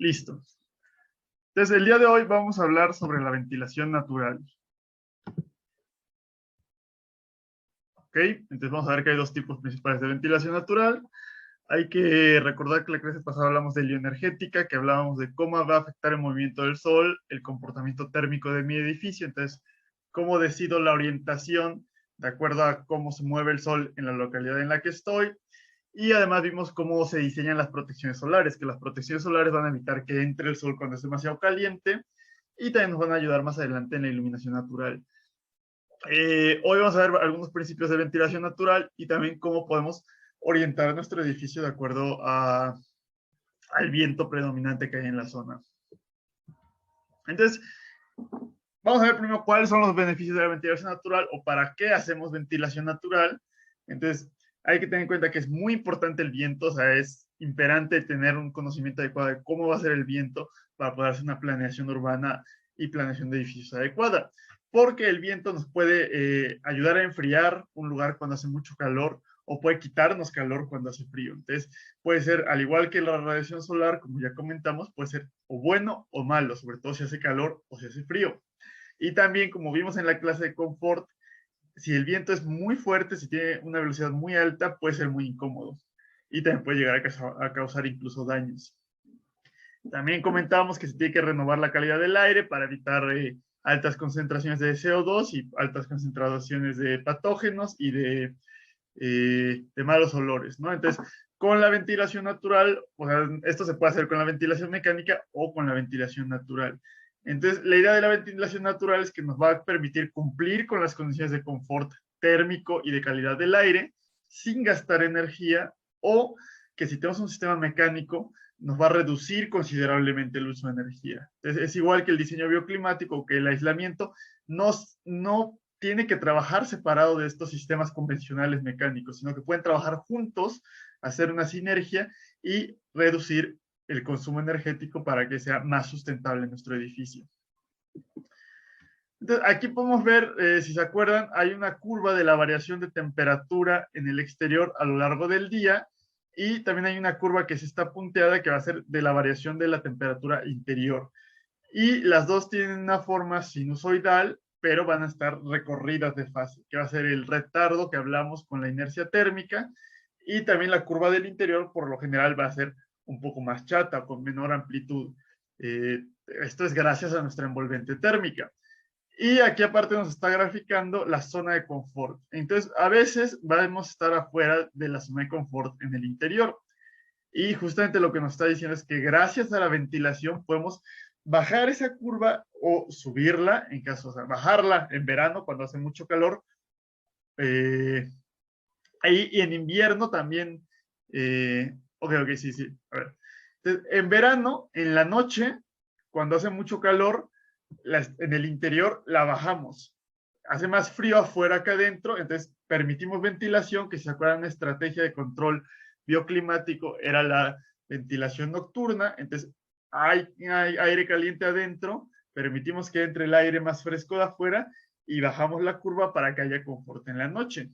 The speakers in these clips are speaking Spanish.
Listo. Entonces, el día de hoy vamos a hablar sobre la ventilación natural. ¿Ok? Entonces vamos a ver que hay dos tipos principales de ventilación natural. Hay que recordar que la clase pasada hablamos de helioenergética, que hablábamos de cómo va a afectar el movimiento del sol, el comportamiento térmico de mi edificio. Entonces, cómo decido la orientación de acuerdo a cómo se mueve el sol en la localidad en la que estoy. Y además vimos cómo se diseñan las protecciones solares, que las protecciones solares van a evitar que entre el sol cuando es demasiado caliente y también nos van a ayudar más adelante en la iluminación natural. Hoy vamos a ver algunos principios de ventilación natural y también cómo podemos orientar nuestro edificio de acuerdo al viento predominante que hay en la zona. Entonces, vamos a ver primero cuáles son los beneficios de la ventilación natural o para qué hacemos ventilación natural. Entonces, hay que tener en cuenta que es muy importante el viento, o sea, es imperante tener un conocimiento adecuado de cómo va a ser el viento para poder hacer una planeación urbana y planeación de edificios adecuada. Porque el viento nos puede ayudar a enfriar un lugar cuando hace mucho calor o puede quitarnos calor cuando hace frío. Entonces, puede ser, al igual que la radiación solar, como ya comentamos, puede ser o bueno o malo, sobre todo si hace calor o si hace frío. Y también, como vimos en la clase de confort, si el viento es muy fuerte, si tiene una velocidad muy alta, puede ser muy incómodo y también puede llegar a causar incluso daños. También comentábamos que se tiene que renovar la calidad del aire para evitar altas concentraciones de CO2 y altas concentraciones de patógenos y de malos olores, ¿no? Entonces, con la ventilación natural, o sea, esto se puede hacer con la ventilación mecánica o con la ventilación natural. Entonces, la idea de la ventilación natural es que nos va a permitir cumplir con las condiciones de confort térmico y de calidad del aire sin gastar energía o que si tenemos un sistema mecánico nos va a reducir considerablemente el uso de energía. Entonces, es igual que el diseño bioclimático, que el aislamiento no tiene que trabajar separado de estos sistemas convencionales mecánicos, sino que pueden trabajar juntos, hacer una sinergia y reducir el consumo energético para que sea más sustentable nuestro edificio. Entonces, aquí podemos ver, si se acuerdan, hay una curva de la variación de temperatura en el exterior a lo largo del día y también hay una curva que se está punteada que va a ser de la variación de la temperatura interior. Y las dos tienen una forma sinusoidal, pero van a estar recorridas de fase, que va a ser el retardo que hablamos con la inercia térmica, y también la curva del interior, por lo general, va a ser un poco más chata, con menor amplitud. Esto es gracias a nuestra envolvente térmica. Y aquí aparte nos está graficando la zona de confort. Entonces, a veces vamos a estar afuera de la zona de confort en el interior. Y justamente lo que nos está diciendo es que gracias a la ventilación podemos bajar esa curva o subirla, en caso, o sea, bajarla en verano cuando hace mucho calor. Y en invierno también. Ok, sí, sí. A ver. Entonces, en verano, en la noche, cuando hace mucho calor, en el interior la bajamos. Hace más frío afuera que adentro, entonces permitimos ventilación, que se acuerdan, una estrategia de control bioclimático era la ventilación nocturna, entonces hay aire caliente adentro, permitimos que entre el aire más fresco de afuera y bajamos la curva para que haya confort en la noche.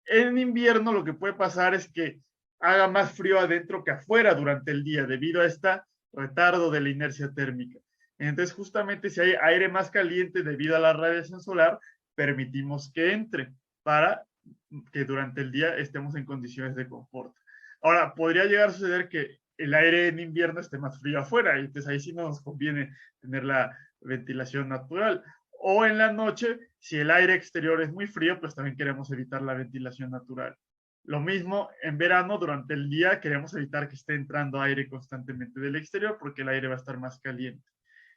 En invierno lo que puede pasar es que haga más frío adentro que afuera durante el día debido a este retardo de la inercia térmica. Entonces, justamente si hay aire más caliente debido a la radiación solar, permitimos que entre para que durante el día estemos en condiciones de confort. Ahora, podría llegar a suceder que el aire en invierno esté más frío afuera, y entonces ahí sí no nos conviene tener la ventilación natural. O en la noche, si el aire exterior es muy frío, pues también queremos evitar la ventilación natural. Lo mismo en verano, durante el día queremos evitar que esté entrando aire constantemente del exterior porque el aire va a estar más caliente.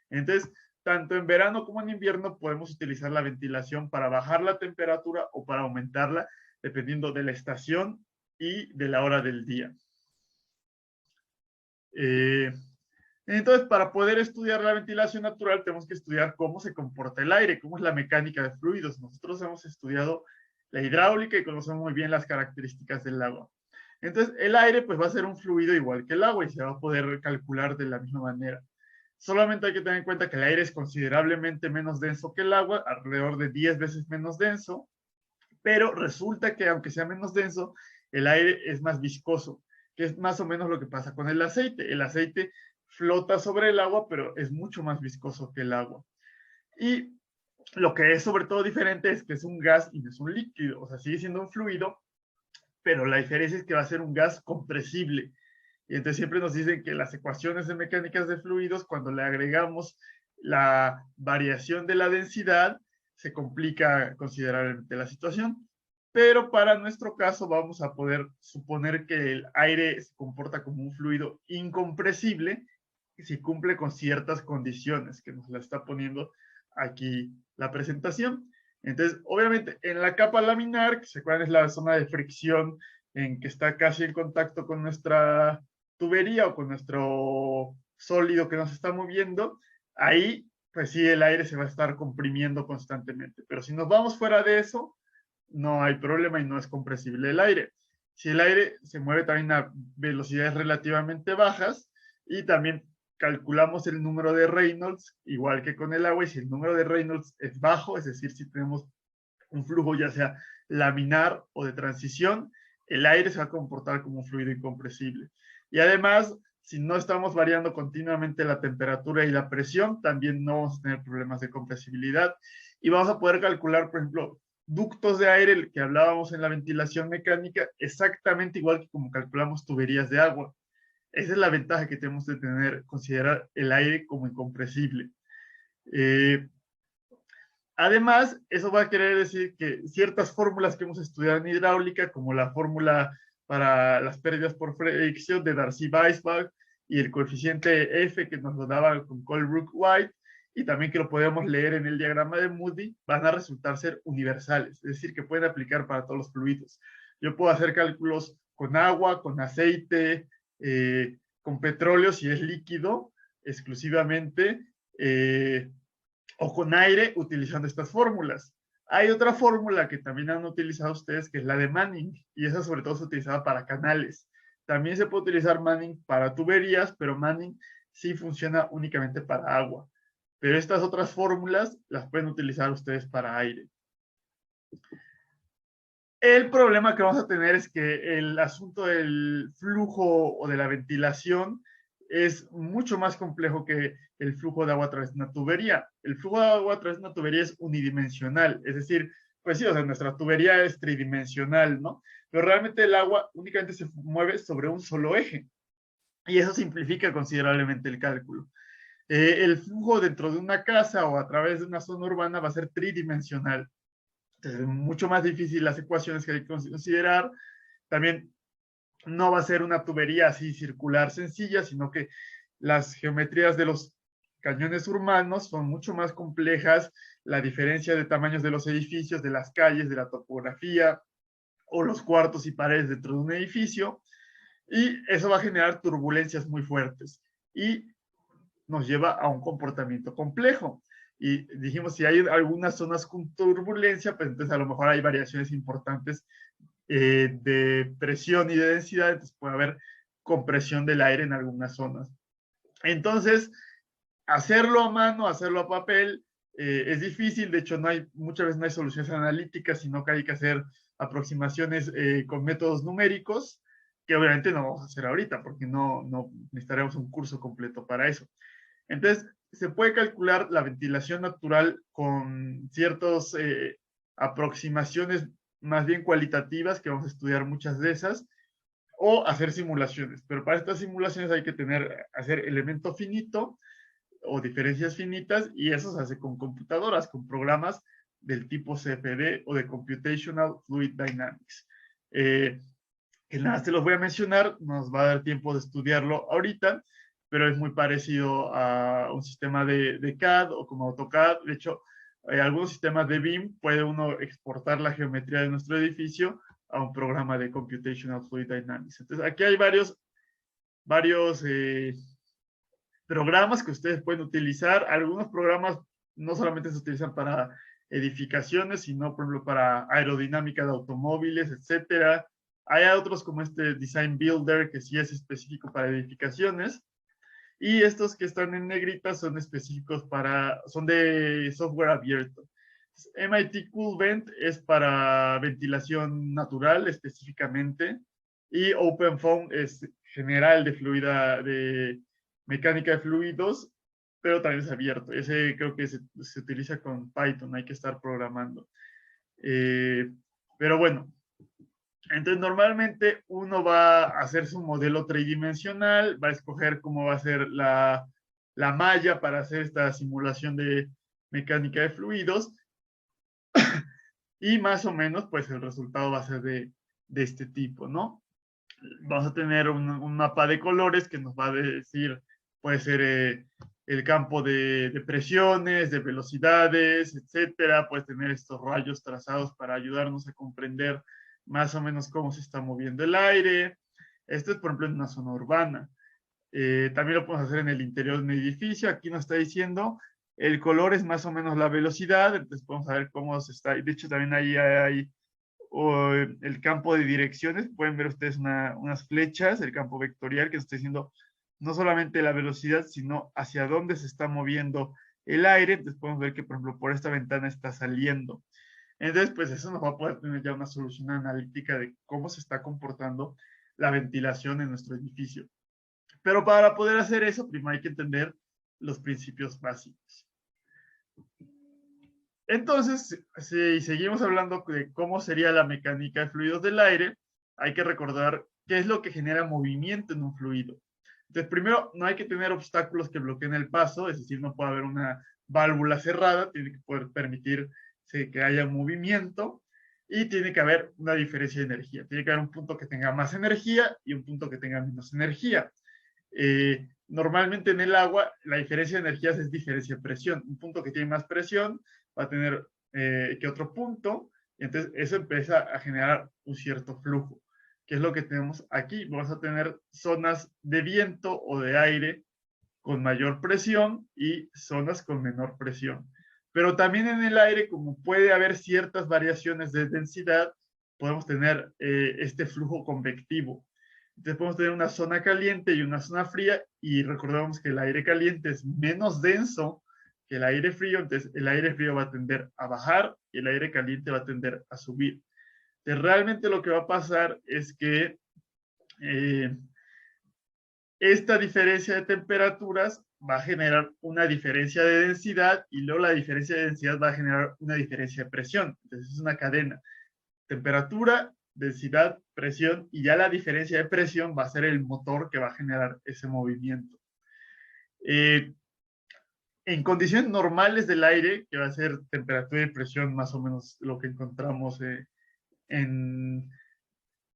Entonces, tanto en verano como en invierno podemos utilizar la ventilación para bajar la temperatura o para aumentarla, dependiendo de la estación y de la hora del día. Entonces, para poder estudiar la ventilación natural, tenemos que estudiar cómo se comporta el aire, cómo es la mecánica de fluidos. Nosotros hemos estudiado la hidráulica y conocemos muy bien las características del agua. Entonces, el aire pues va a ser un fluido igual que el agua y se va a poder calcular de la misma manera. Solamente hay que tener en cuenta que el aire es considerablemente menos denso que el agua, alrededor de 10 veces menos denso, pero resulta que aunque sea menos denso, el aire es más viscoso, que es más o menos lo que pasa con el aceite. El aceite flota sobre el agua, pero es mucho más viscoso que el agua. Y lo que es sobre todo diferente es que es un gas y no es un líquido, o sea, sigue siendo un fluido, pero la diferencia es que va a ser un gas compresible. Y entonces siempre nos dicen que las ecuaciones de mecánicas de fluidos, cuando le agregamos la variación de la densidad, se complica considerablemente la situación. Pero para nuestro caso vamos a poder suponer que el aire se comporta como un fluido incompresible si cumple con ciertas condiciones que nos la está poniendo aquí la presentación. Entonces, obviamente, en la capa laminar, que se acuerdan es la zona de fricción en que está casi en contacto con nuestra tubería o con nuestro sólido que nos está moviendo, ahí, pues sí, el aire se va a estar comprimiendo constantemente. Pero si nos vamos fuera de eso, no hay problema y no es compresible el aire. Si el aire se mueve también a velocidades relativamente bajas y también calculamos el número de Reynolds, igual que con el agua, y si el número de Reynolds es bajo, es decir, si tenemos un flujo ya sea laminar o de transición, el aire se va a comportar como un fluido incompresible. Y además, si no estamos variando continuamente la temperatura y la presión, también no vamos a tener problemas de compresibilidad. Y vamos a poder calcular, por ejemplo, ductos de aire que hablábamos en la ventilación mecánica, exactamente igual que como calculamos tuberías de agua. Esa es la ventaja que tenemos de tener, considerar el aire como incompresible. Además, eso va a querer decir que ciertas fórmulas que hemos estudiado en hidráulica, como la fórmula para las pérdidas por fricción de Darcy-Weisbach y el coeficiente F que nos lo daba con Colebrook-White, y también que lo podemos leer en el diagrama de Moody, van a resultar ser universales, es decir, que pueden aplicar para todos los fluidos. Yo puedo hacer cálculos con agua, con aceite, con petróleo si es líquido exclusivamente, o con aire utilizando estas fórmulas. Hay otra fórmula que también han utilizado ustedes, que es la de Manning, y esa sobre todo se utilizaba para canales. También se puede utilizar Manning para tuberías, pero Manning sí funciona únicamente para agua. Pero estas otras fórmulas las pueden utilizar ustedes para aire. El problema que vamos a tener es que el asunto del flujo o de la ventilación es mucho más complejo que el flujo de agua a través de una tubería. El flujo de agua a través de una tubería es unidimensional, es decir, pues sí, o sea, nuestra tubería es tridimensional, ¿no? Pero realmente el agua únicamente se mueve sobre un solo eje y eso simplifica considerablemente el cálculo. El flujo dentro de una casa o a través de una zona urbana va a ser tridimensional. Entonces, es mucho más difícil las ecuaciones que hay que considerar. También no va a ser una tubería así circular sencilla, sino que las geometrías de los cañones urbanos son mucho más complejas, la diferencia de tamaños de los edificios, de las calles, de la topografía o los cuartos y paredes dentro de un edificio, y eso va a generar turbulencias muy fuertes y nos lleva a un comportamiento complejo. Y dijimos, si hay algunas zonas con turbulencia, pues entonces a lo mejor hay variaciones importantes de presión y de densidad, entonces puede haber compresión del aire en algunas zonas. Entonces, hacerlo a mano, hacerlo a papel, es difícil, de hecho muchas veces no hay soluciones analíticas, sino que hay que hacer aproximaciones con métodos numéricos, que obviamente no vamos a hacer ahorita, porque no necesitaremos un curso completo para eso. Entonces, se puede calcular la ventilación natural con ciertas aproximaciones más bien cualitativas, que vamos a estudiar muchas de esas, o hacer simulaciones. Pero para estas simulaciones hay que hacer elemento finito o diferencias finitas, y eso se hace con computadoras, con programas del tipo CFD o de Computational Fluid Dynamics. Que nada, se los voy a mencionar, nos va a dar tiempo de estudiarlo ahorita, pero es muy parecido a un sistema de CAD o como AutoCAD. De hecho, algunos sistemas de BIM puede uno exportar la geometría de nuestro edificio a un programa de Computational Fluid Dynamics. Entonces, aquí hay varios programas que ustedes pueden utilizar. Algunos programas no solamente se utilizan para edificaciones, sino, por ejemplo, para aerodinámica de automóviles, etcétera. Hay otros como este Design Builder, que sí es específico para edificaciones. Y estos que están en negrita son específicos son de software abierto. MIT CoolVent es para ventilación natural específicamente. Y OpenFOAM es general de mecánica de fluidos, pero también es abierto. Ese creo que se utiliza con Python, hay que estar programando. Pero bueno, entonces normalmente uno va a hacer su modelo tridimensional, va a escoger cómo va a ser la malla para hacer esta simulación de mecánica de fluidos y más o menos pues el resultado va a ser de este tipo, ¿no? Vamos a tener un mapa de colores que nos va a decir, puede ser el campo de presiones, de velocidades, etcétera. Puedes tener estos rayos trazados para ayudarnos a comprender más o menos cómo se está moviendo el aire. Esto es, por ejemplo, en una zona urbana. También lo podemos hacer en el interior de un edificio. Aquí nos está diciendo el color es más o menos la velocidad, entonces podemos saber cómo se está. De hecho, también ahí hay o el campo de direcciones, pueden ver ustedes unas flechas, el campo vectorial que nos está diciendo no solamente la velocidad, sino hacia dónde se está moviendo el aire. Entonces podemos ver que, por ejemplo, por esta ventana está saliendo. Entonces, pues eso nos va a poder tener ya una solución analítica de cómo se está comportando la ventilación en nuestro edificio. Pero para poder hacer eso, primero hay que entender los principios básicos. Entonces, si seguimos hablando de cómo sería la mecánica de fluidos del aire, hay que recordar qué es lo que genera movimiento en un fluido. Entonces, primero, no hay que tener obstáculos que bloqueen el paso, es decir, no puede haber una válvula cerrada, tiene que poder permitir que haya movimiento y tiene que haber una diferencia de energía. Tiene que haber un punto que tenga más energía y un punto que tenga menos energía. Normalmente en el agua la diferencia de energías es diferencia de presión. Un punto que tiene más presión va a tener que otro punto, y entonces eso empieza a generar un cierto flujo, que es lo que tenemos aquí. Vamos a tener zonas de viento o de aire con mayor presión y zonas con menor presión. Pero también en el aire, como puede haber ciertas variaciones de densidad, podemos tener este flujo convectivo. Entonces podemos tener una zona caliente y una zona fría, y recordemos que el aire caliente es menos denso que el aire frío, entonces el aire frío va a tender a bajar y el aire caliente va a tender a subir. Entonces realmente lo que va a pasar es que esta diferencia de temperaturas va a generar una diferencia de densidad y luego la diferencia de densidad va a generar una diferencia de presión. Entonces es una cadena. Temperatura, densidad, presión, y ya la diferencia de presión va a ser el motor que va a generar ese movimiento. En condiciones normales del aire, que va a ser temperatura y presión más o menos lo que encontramos en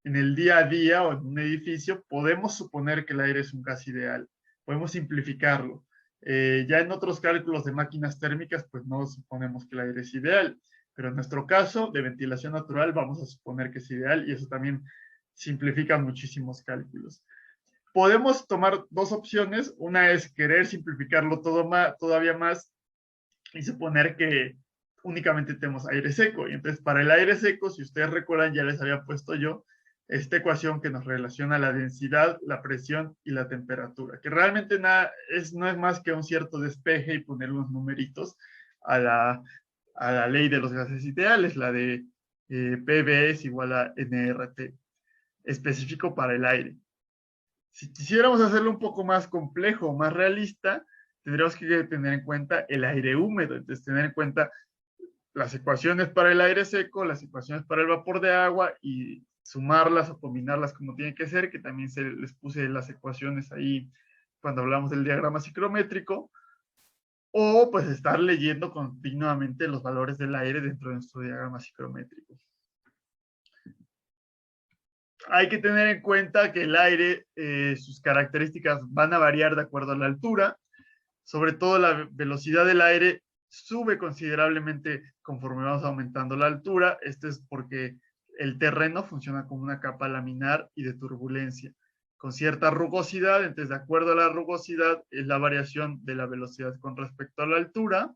el día a día o en un edificio, podemos suponer que el aire es un gas ideal. Podemos simplificarlo. Ya en otros cálculos de máquinas térmicas, pues no suponemos que el aire es ideal, pero en nuestro caso de ventilación natural vamos a suponer que es ideal y eso también simplifica muchísimos cálculos. Podemos tomar dos opciones. Una es querer simplificarlo todavía más y suponer que únicamente tenemos aire seco. Y entonces, para el aire seco, si ustedes recuerdan, ya les había puesto yo esta ecuación que nos relaciona la densidad, la presión y la temperatura, que realmente no es más que un cierto despeje y poner unos numeritos a la ley de los gases ideales, la de PV es igual a NRT, específico para el aire. Si quisiéramos hacerlo un poco más complejo, más realista, tendríamos que tener en cuenta el aire húmedo, entonces tener en cuenta las ecuaciones para el aire seco, las ecuaciones para el vapor de agua y sumarlas o combinarlas como tiene que ser, que también les puse las ecuaciones ahí cuando hablamos del diagrama ciclométrico, o pues estar leyendo continuamente los valores del aire dentro de nuestro diagrama ciclométrico. Hay que tener en cuenta que el aire, sus características van a variar de acuerdo a la altura, sobre todo la velocidad del aire sube considerablemente conforme vamos aumentando la altura. Esto es porque el terreno funciona como una capa laminar y de turbulencia, con cierta rugosidad. Entonces, de acuerdo a la rugosidad, es la variación de la velocidad con respecto a la altura.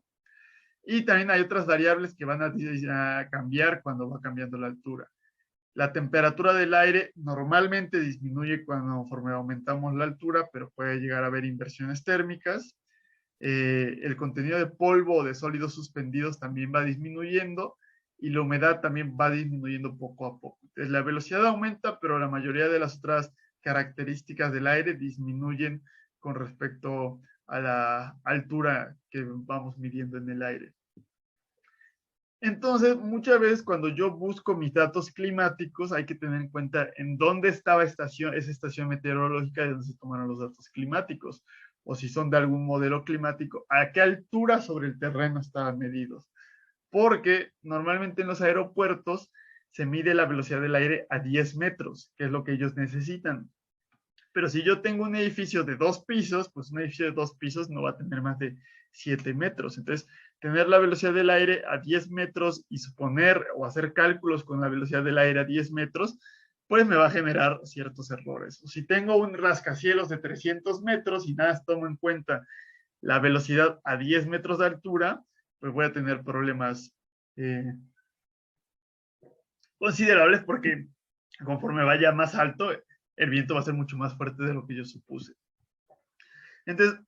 Y también hay otras variables que van a cambiar cuando va cambiando la altura. La temperatura del aire normalmente disminuye conforme aumentamos la altura, pero puede llegar a haber inversiones térmicas. El contenido de polvo o de sólidos suspendidos también va disminuyendo y la humedad también va disminuyendo poco a poco. Entonces, la velocidad aumenta, pero la mayoría de las otras características del aire disminuyen con respecto a la altura que vamos midiendo en el aire. Entonces, muchas veces cuando yo busco mis datos climáticos, hay que tener en cuenta en dónde estaba esa estación meteorológica de donde se tomaron los datos climáticos, o si son de algún modelo climático, a qué altura sobre el terreno estaban medidos. Porque normalmente en los aeropuertos se mide la velocidad del aire a 10 metros, que es lo que ellos necesitan. Pero si yo tengo un edificio de 2 pisos, pues un edificio de 2 pisos no va a tener más de 7 metros. Entonces, tener la velocidad del aire a 10 metros y suponer o hacer cálculos con la velocidad del aire a 10 metros, pues me va a generar ciertos errores. O si tengo un rascacielos de 300 metros y nada tomo en cuenta la velocidad a 10 metros de altura, pues voy a tener problemas considerables porque conforme vaya más alto, el viento va a ser mucho más fuerte de lo que yo supuse. Entonces,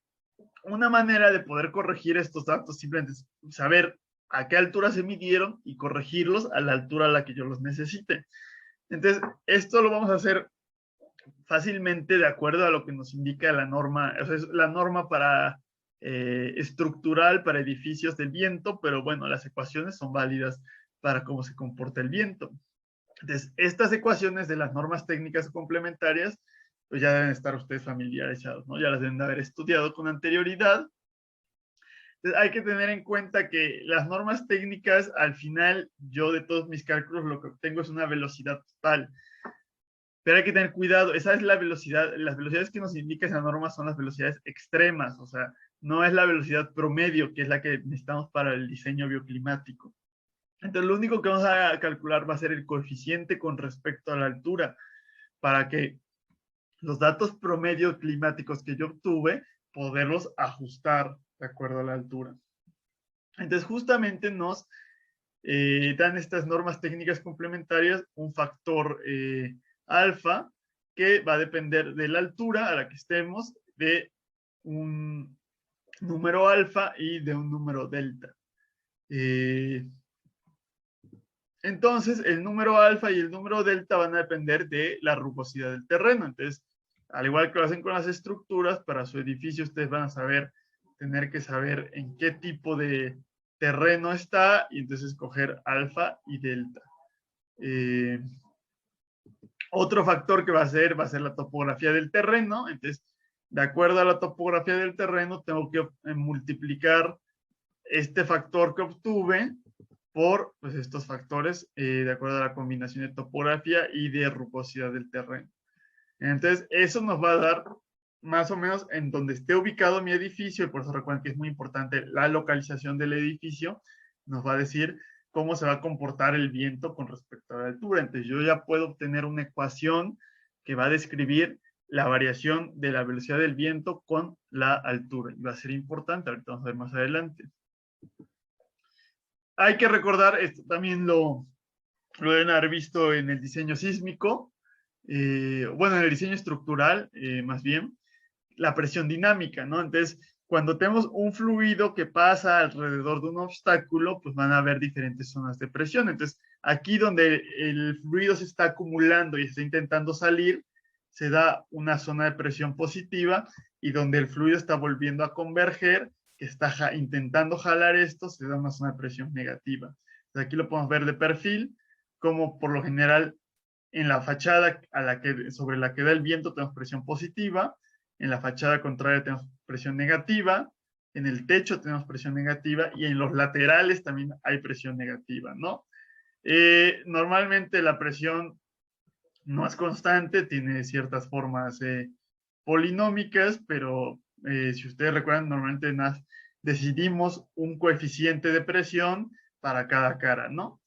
una manera de poder corregir estos datos simplemente es saber a qué altura se midieron y corregirlos a la altura a la que yo los necesite. Entonces, esto lo vamos a hacer fácilmente de acuerdo a lo que nos indica la norma, o sea, es la norma para estructural para edificios del viento, pero bueno, las ecuaciones son válidas para cómo se comporta el viento. Entonces, estas ecuaciones de las normas técnicas complementarias, pues ya deben estar ustedes familiarizados, ¿no? Ya las deben de haber estudiado con anterioridad. Entonces, hay que tener en cuenta que las normas técnicas, al final, yo de todos mis cálculos lo que obtengo es una velocidad total. Pero hay que tener cuidado, esa es la velocidad, las velocidades que nos indica esa norma son las velocidades extremas, o sea, no es la velocidad promedio, que es la que necesitamos para el diseño bioclimático. Entonces, lo único que vamos a calcular va a ser el coeficiente con respecto a la altura, para que los datos promedio climáticos que yo obtuve, poderlos ajustar de acuerdo a la altura. Entonces, justamente nos dan estas normas técnicas complementarias un factor alfa que va a depender de la altura a la que estemos, de un número alfa y de un número delta. Entonces, el número alfa y el número delta van a depender de la rugosidad del terreno. Entonces, al igual que lo hacen con las estructuras, para su edificio ustedes van a tener que saber en qué tipo de terreno está y entonces escoger alfa y delta. Otro factor que va a ser la topografía del terreno. Entonces, de acuerdo a la topografía del terreno, tengo que multiplicar este factor que obtuve por pues, estos factores de acuerdo a la combinación de topografía y de rugosidad del terreno. Entonces, eso nos va a dar más o menos en donde esté ubicado mi edificio, y por eso recuerden que es muy importante la localización del edificio, nos va a decir cómo se va a comportar el viento con respecto a la altura. Entonces, yo ya puedo obtener una ecuación que va a describir la variación de la velocidad del viento con la altura. Y va a ser importante, ahorita vamos a ver más adelante. Hay que recordar, esto también lo deben haber visto en el diseño sísmico, bueno, en el diseño estructural, más bien, la presión dinámica, ¿no? Entonces, cuando tenemos un fluido que pasa alrededor de un obstáculo, pues van a haber diferentes zonas de presión. Entonces, aquí donde el fluido se está acumulando y está intentando salir, se da una zona de presión positiva, y donde el fluido está volviendo a converger, que está intentando jalar esto, se da una zona de presión negativa. Entonces, aquí lo podemos ver de perfil, como por lo general en la fachada sobre la que da el viento tenemos presión positiva, en la fachada contraria tenemos presión negativa, en el techo tenemos presión negativa y en los laterales también hay presión negativa, ¿no? Normalmente la presión no es constante, tiene ciertas formas polinómicas, pero si ustedes recuerdan, normalmente decidimos un coeficiente de presión para cada cara, ¿no?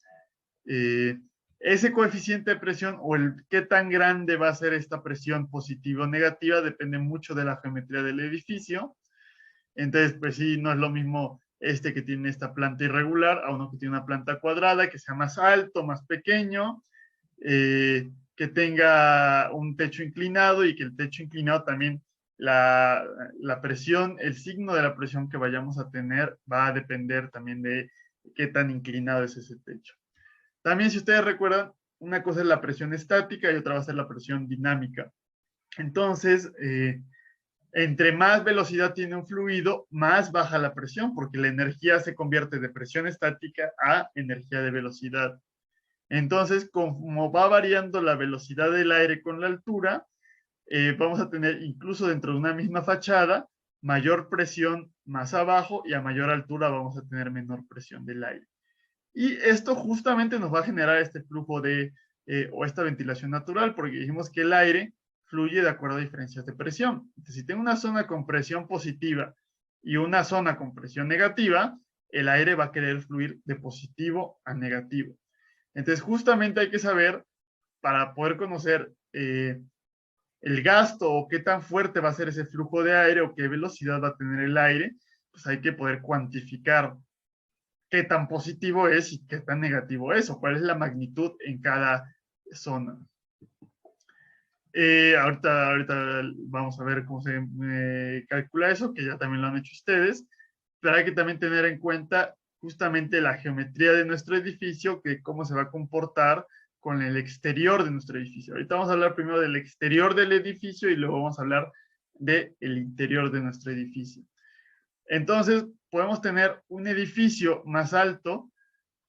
Ese coeficiente de presión o el qué tan grande va a ser esta presión positiva o negativa depende mucho de la geometría del edificio. Entonces, pues sí, no es lo mismo este que tiene esta planta irregular a uno que tiene una planta cuadrada, que sea más alto, más pequeño, que tenga un techo inclinado, y que el techo inclinado también, la presión, el signo de la presión que vayamos a tener va a depender también de qué tan inclinado es ese techo. También, si ustedes recuerdan, una cosa es la presión estática y otra va a ser la presión dinámica. Entonces, entre más velocidad tiene un fluido, más baja la presión, porque la energía se convierte de presión estática a energía de velocidad. Entonces, como va variando la velocidad del aire con la altura, vamos a tener incluso dentro de una misma fachada mayor presión más abajo y a mayor altura vamos a tener menor presión del aire. Y esto justamente nos va a generar este flujo o esta ventilación natural, porque dijimos que el aire fluye de acuerdo a diferencias de presión. Entonces, si tengo una zona con presión positiva y una zona con presión negativa, el aire va a querer fluir de positivo a negativo. Entonces, justamente hay que saber, para poder conocer el gasto o qué tan fuerte va a ser ese flujo de aire o qué velocidad va a tener el aire, pues hay que poder cuantificar qué tan positivo es y qué tan negativo es, o cuál es la magnitud en cada zona. Ahorita vamos a ver cómo se calcula eso, que ya también lo han hecho ustedes, pero hay que también tener en cuenta justamente la geometría de nuestro edificio, que cómo se va a comportar con el exterior de nuestro edificio. Ahorita vamos a hablar primero del exterior del edificio y luego vamos a hablar del interior de nuestro edificio. Entonces, podemos tener un edificio más alto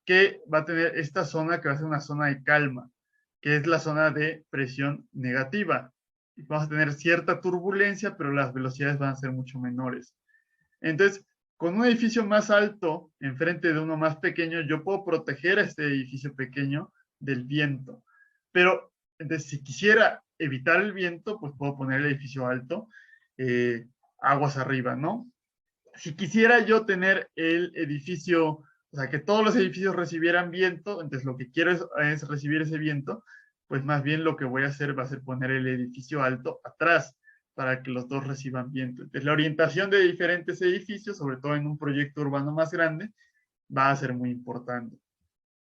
que va a tener esta zona que va a ser una zona de calma, que es la zona de presión negativa. Vamos a tener cierta turbulencia, pero las velocidades van a ser mucho menores. Entonces, con un edificio más alto enfrente de uno más pequeño, yo puedo proteger a este edificio pequeño del viento. Pero, entonces, si quisiera evitar el viento, pues puedo poner el edificio alto aguas arriba, ¿no? Si quisiera yo tener el edificio, o sea, que todos los edificios recibieran viento, entonces lo que quiero es recibir ese viento, pues más bien lo que voy a hacer va a ser poner el edificio alto atrás para que los dos reciban viento. Entonces la orientación de diferentes edificios, sobre todo en un proyecto urbano más grande, va a ser muy importante.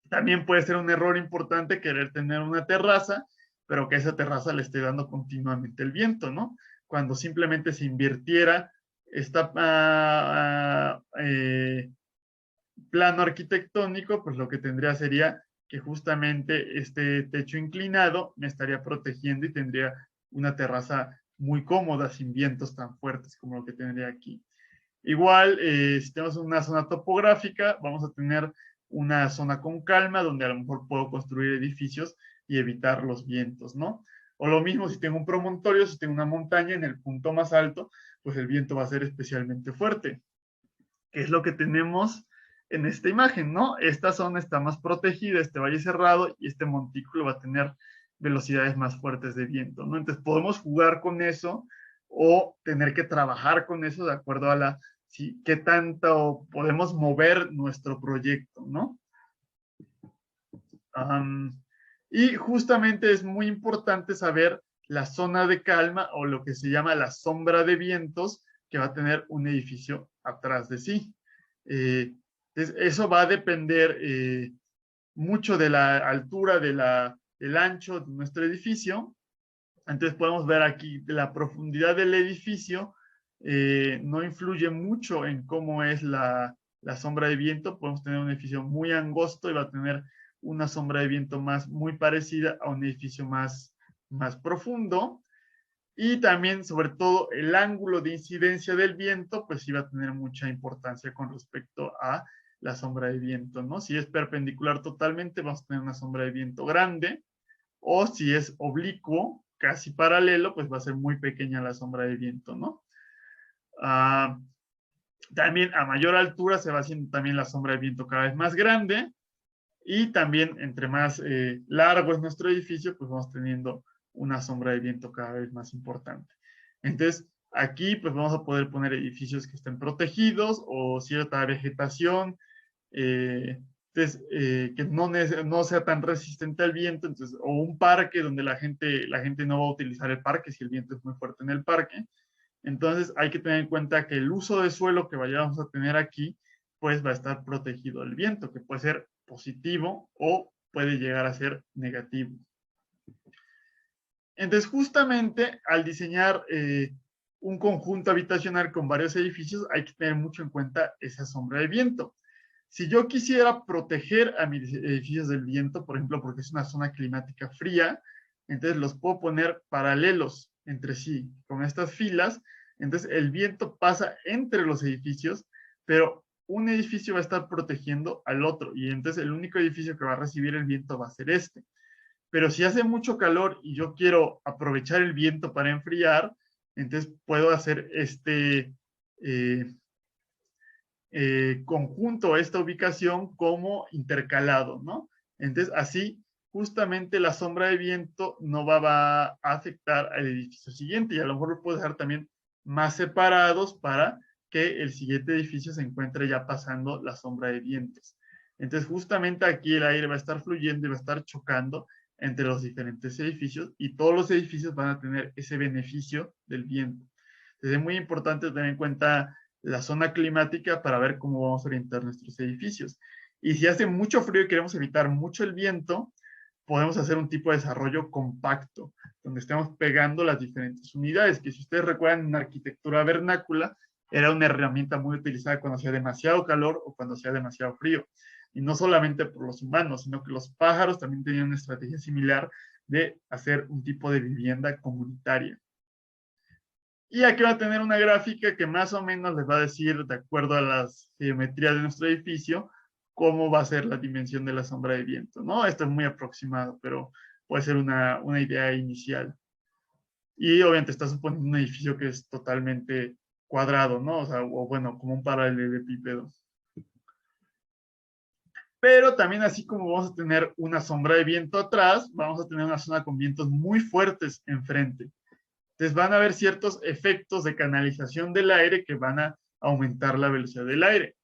También puede ser un error importante querer tener una terraza, pero que esa terraza le esté dando continuamente el viento, ¿no? Cuando simplemente se invirtiera esta plano arquitectónico, pues lo que tendría sería que justamente este techo inclinado me estaría protegiendo y tendría una terraza muy cómoda, sin vientos tan fuertes como lo que tendría aquí. Igual, si tenemos una zona topográfica, vamos a tener una zona con calma donde a lo mejor puedo construir edificios y evitar los vientos, ¿no? O lo mismo si tengo un promontorio, si tengo una montaña en el punto más alto, pues el viento va a ser especialmente fuerte, que es lo que tenemos en esta imagen, ¿no? Esta zona está más protegida, este valle cerrado y este montículo va a tener velocidades más fuertes de viento, ¿no? Entonces podemos jugar con eso o tener que trabajar con eso de acuerdo a qué tanto podemos mover nuestro proyecto, ¿no? Y justamente es muy importante saber la zona de calma o lo que se llama la sombra de vientos que va a tener un edificio atrás de sí. Eso va a depender mucho de la altura, del ancho de nuestro edificio. Entonces podemos ver aquí la profundidad del edificio no influye mucho en cómo es la sombra de viento. Podemos tener un edificio muy angosto y va a tener una sombra de viento muy parecida a un edificio más profundo. Y también, sobre todo, el ángulo de incidencia del viento, pues sí va a tener mucha importancia con respecto a la sombra de viento, ¿no? Si es perpendicular totalmente, vamos a tener una sombra de viento grande, o si es oblicuo, casi paralelo, pues va a ser muy pequeña la sombra de viento, ¿no? También a mayor altura se va haciendo también la sombra de viento cada vez más grande, y también entre más largo es nuestro edificio, pues vamos teniendo una sombra de viento cada vez más importante. Entonces, aquí pues vamos a poder poner edificios que estén protegidos o cierta vegetación, entonces, que no sea tan resistente al viento, entonces, o un parque donde la gente no va a utilizar el parque si el viento es muy fuerte en el parque. Entonces, hay que tener en cuenta que el uso de suelo que vayamos a tener aquí, pues va a estar protegido del viento, que puede ser positivo o puede llegar a ser negativo. Entonces, justamente al diseñar un conjunto habitacional con varios edificios, hay que tener mucho en cuenta esa sombra de viento. Si yo quisiera proteger a mis edificios del viento, por ejemplo, porque es una zona climática fría, entonces los puedo poner paralelos entre sí, con estas filas. Entonces el viento pasa entre los edificios, pero un edificio va a estar protegiendo al otro, y entonces el único edificio que va a recibir el viento va a ser este. Pero si hace mucho calor y yo quiero aprovechar el viento para enfriar, entonces puedo hacer este eh, conjunto, esta ubicación como intercalado, ¿no? Entonces así justamente la sombra de viento no va a afectar al edificio siguiente, y a lo mejor lo puedo dejar también más separados para que el siguiente edificio se encuentre ya pasando la sombra de vientos. Entonces justamente aquí el aire va a estar fluyendo y va a estar chocando entre los diferentes edificios, y todos los edificios van a tener ese beneficio del viento. Entonces es muy importante tener en cuenta la zona climática para ver cómo vamos a orientar nuestros edificios. Y si hace mucho frío y queremos evitar mucho el viento, podemos hacer un tipo de desarrollo compacto, donde estemos pegando las diferentes unidades, que si ustedes recuerdan en arquitectura vernácula, era una herramienta muy utilizada cuando hacía demasiado calor o cuando hacía demasiado frío. Y no solamente por los humanos, sino que los pájaros también tenían una estrategia similar de hacer un tipo de vivienda comunitaria. Y aquí va a tener una gráfica que más o menos les va a decir, de acuerdo a las geometrías de nuestro edificio, cómo va a ser la dimensión de la sombra de viento, ¿no? Esto es muy aproximado, pero puede ser una idea inicial. Y obviamente está suponiendo un edificio que es totalmente cuadrado, ¿no? O sea, o bueno, como un paralelepípedo. Pero también así como vamos a tener una sombra de viento atrás, vamos a tener una zona con vientos muy fuertes enfrente. Entonces van a haber ciertos efectos de canalización del aire que van a aumentar la velocidad del aire.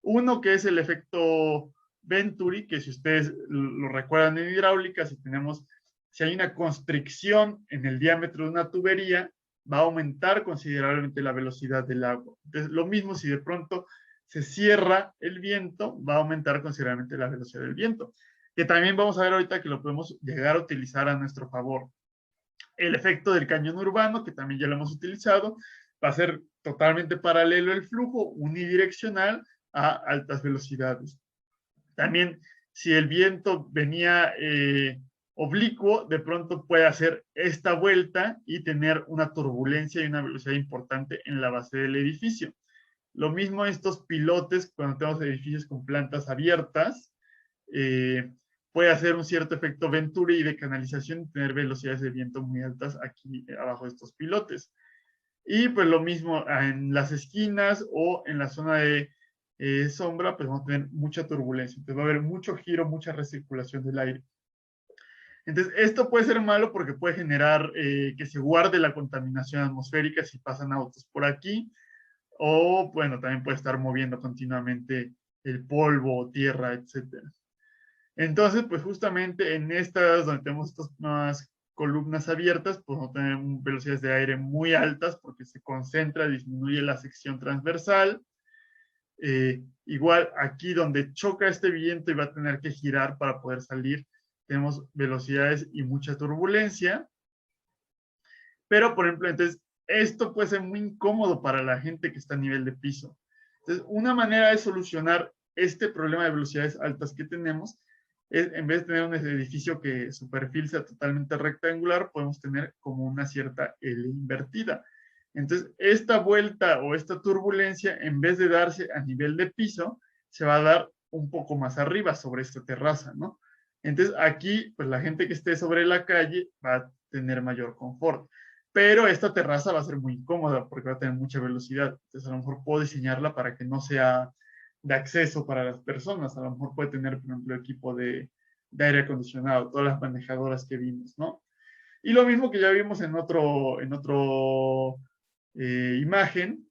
Uno que es el efecto Venturi, que si ustedes lo recuerdan en hidráulica, si hay una constricción en el diámetro de una tubería, va a aumentar considerablemente la velocidad del agua. Entonces, lo mismo si de pronto se cierra el viento, va a aumentar considerablemente la velocidad del viento, que también vamos a ver ahorita que lo podemos llegar a utilizar a nuestro favor. El efecto del cañón urbano, que también ya lo hemos utilizado, va a ser totalmente paralelo el flujo, unidireccional a altas velocidades. También, si el viento venía oblicuo, de pronto puede hacer esta vuelta y tener una turbulencia y una velocidad importante en la base del edificio. Lo mismo estos pilotes, cuando tenemos edificios con plantas abiertas, puede hacer un cierto efecto Venturi y de canalización y tener velocidades de viento muy altas aquí abajo de estos pilotes. Y pues lo mismo en las esquinas o en la zona de sombra, pues vamos a tener mucha turbulencia. Entonces va a haber mucho giro, mucha recirculación del aire. Entonces, esto puede ser malo porque puede generar que se guarde la contaminación atmosférica si pasan autos por aquí, o bueno, también puede estar moviendo continuamente el polvo, tierra, etcétera. Entonces, pues justamente en estas, donde tenemos estas nuevas columnas abiertas, pues no tenemos velocidades de aire muy altas porque se concentra, disminuye la sección transversal. Igual aquí donde choca este viento y va a tener que girar para poder salir, tenemos velocidades y mucha turbulencia. Pero, por ejemplo, entonces, esto puede ser muy incómodo para la gente que está a nivel de piso. Entonces, una manera de solucionar este problema de velocidades altas que tenemos es, en vez de tener un edificio que su perfil sea totalmente rectangular, podemos tener como una cierta L invertida. Entonces, esta vuelta o esta turbulencia, en vez de darse a nivel de piso, se va a dar un poco más arriba sobre esta terraza, ¿no? Entonces, aquí, pues la gente que esté sobre la calle va a tener mayor confort. Pero esta terraza va a ser muy incómoda porque va a tener mucha velocidad. Entonces, a lo mejor puedo diseñarla para que no sea de acceso para las personas. A lo mejor puede tener, por ejemplo, equipo de aire acondicionado, todas las manejadoras que vimos, ¿no? Y lo mismo que ya vimos en otro imagen.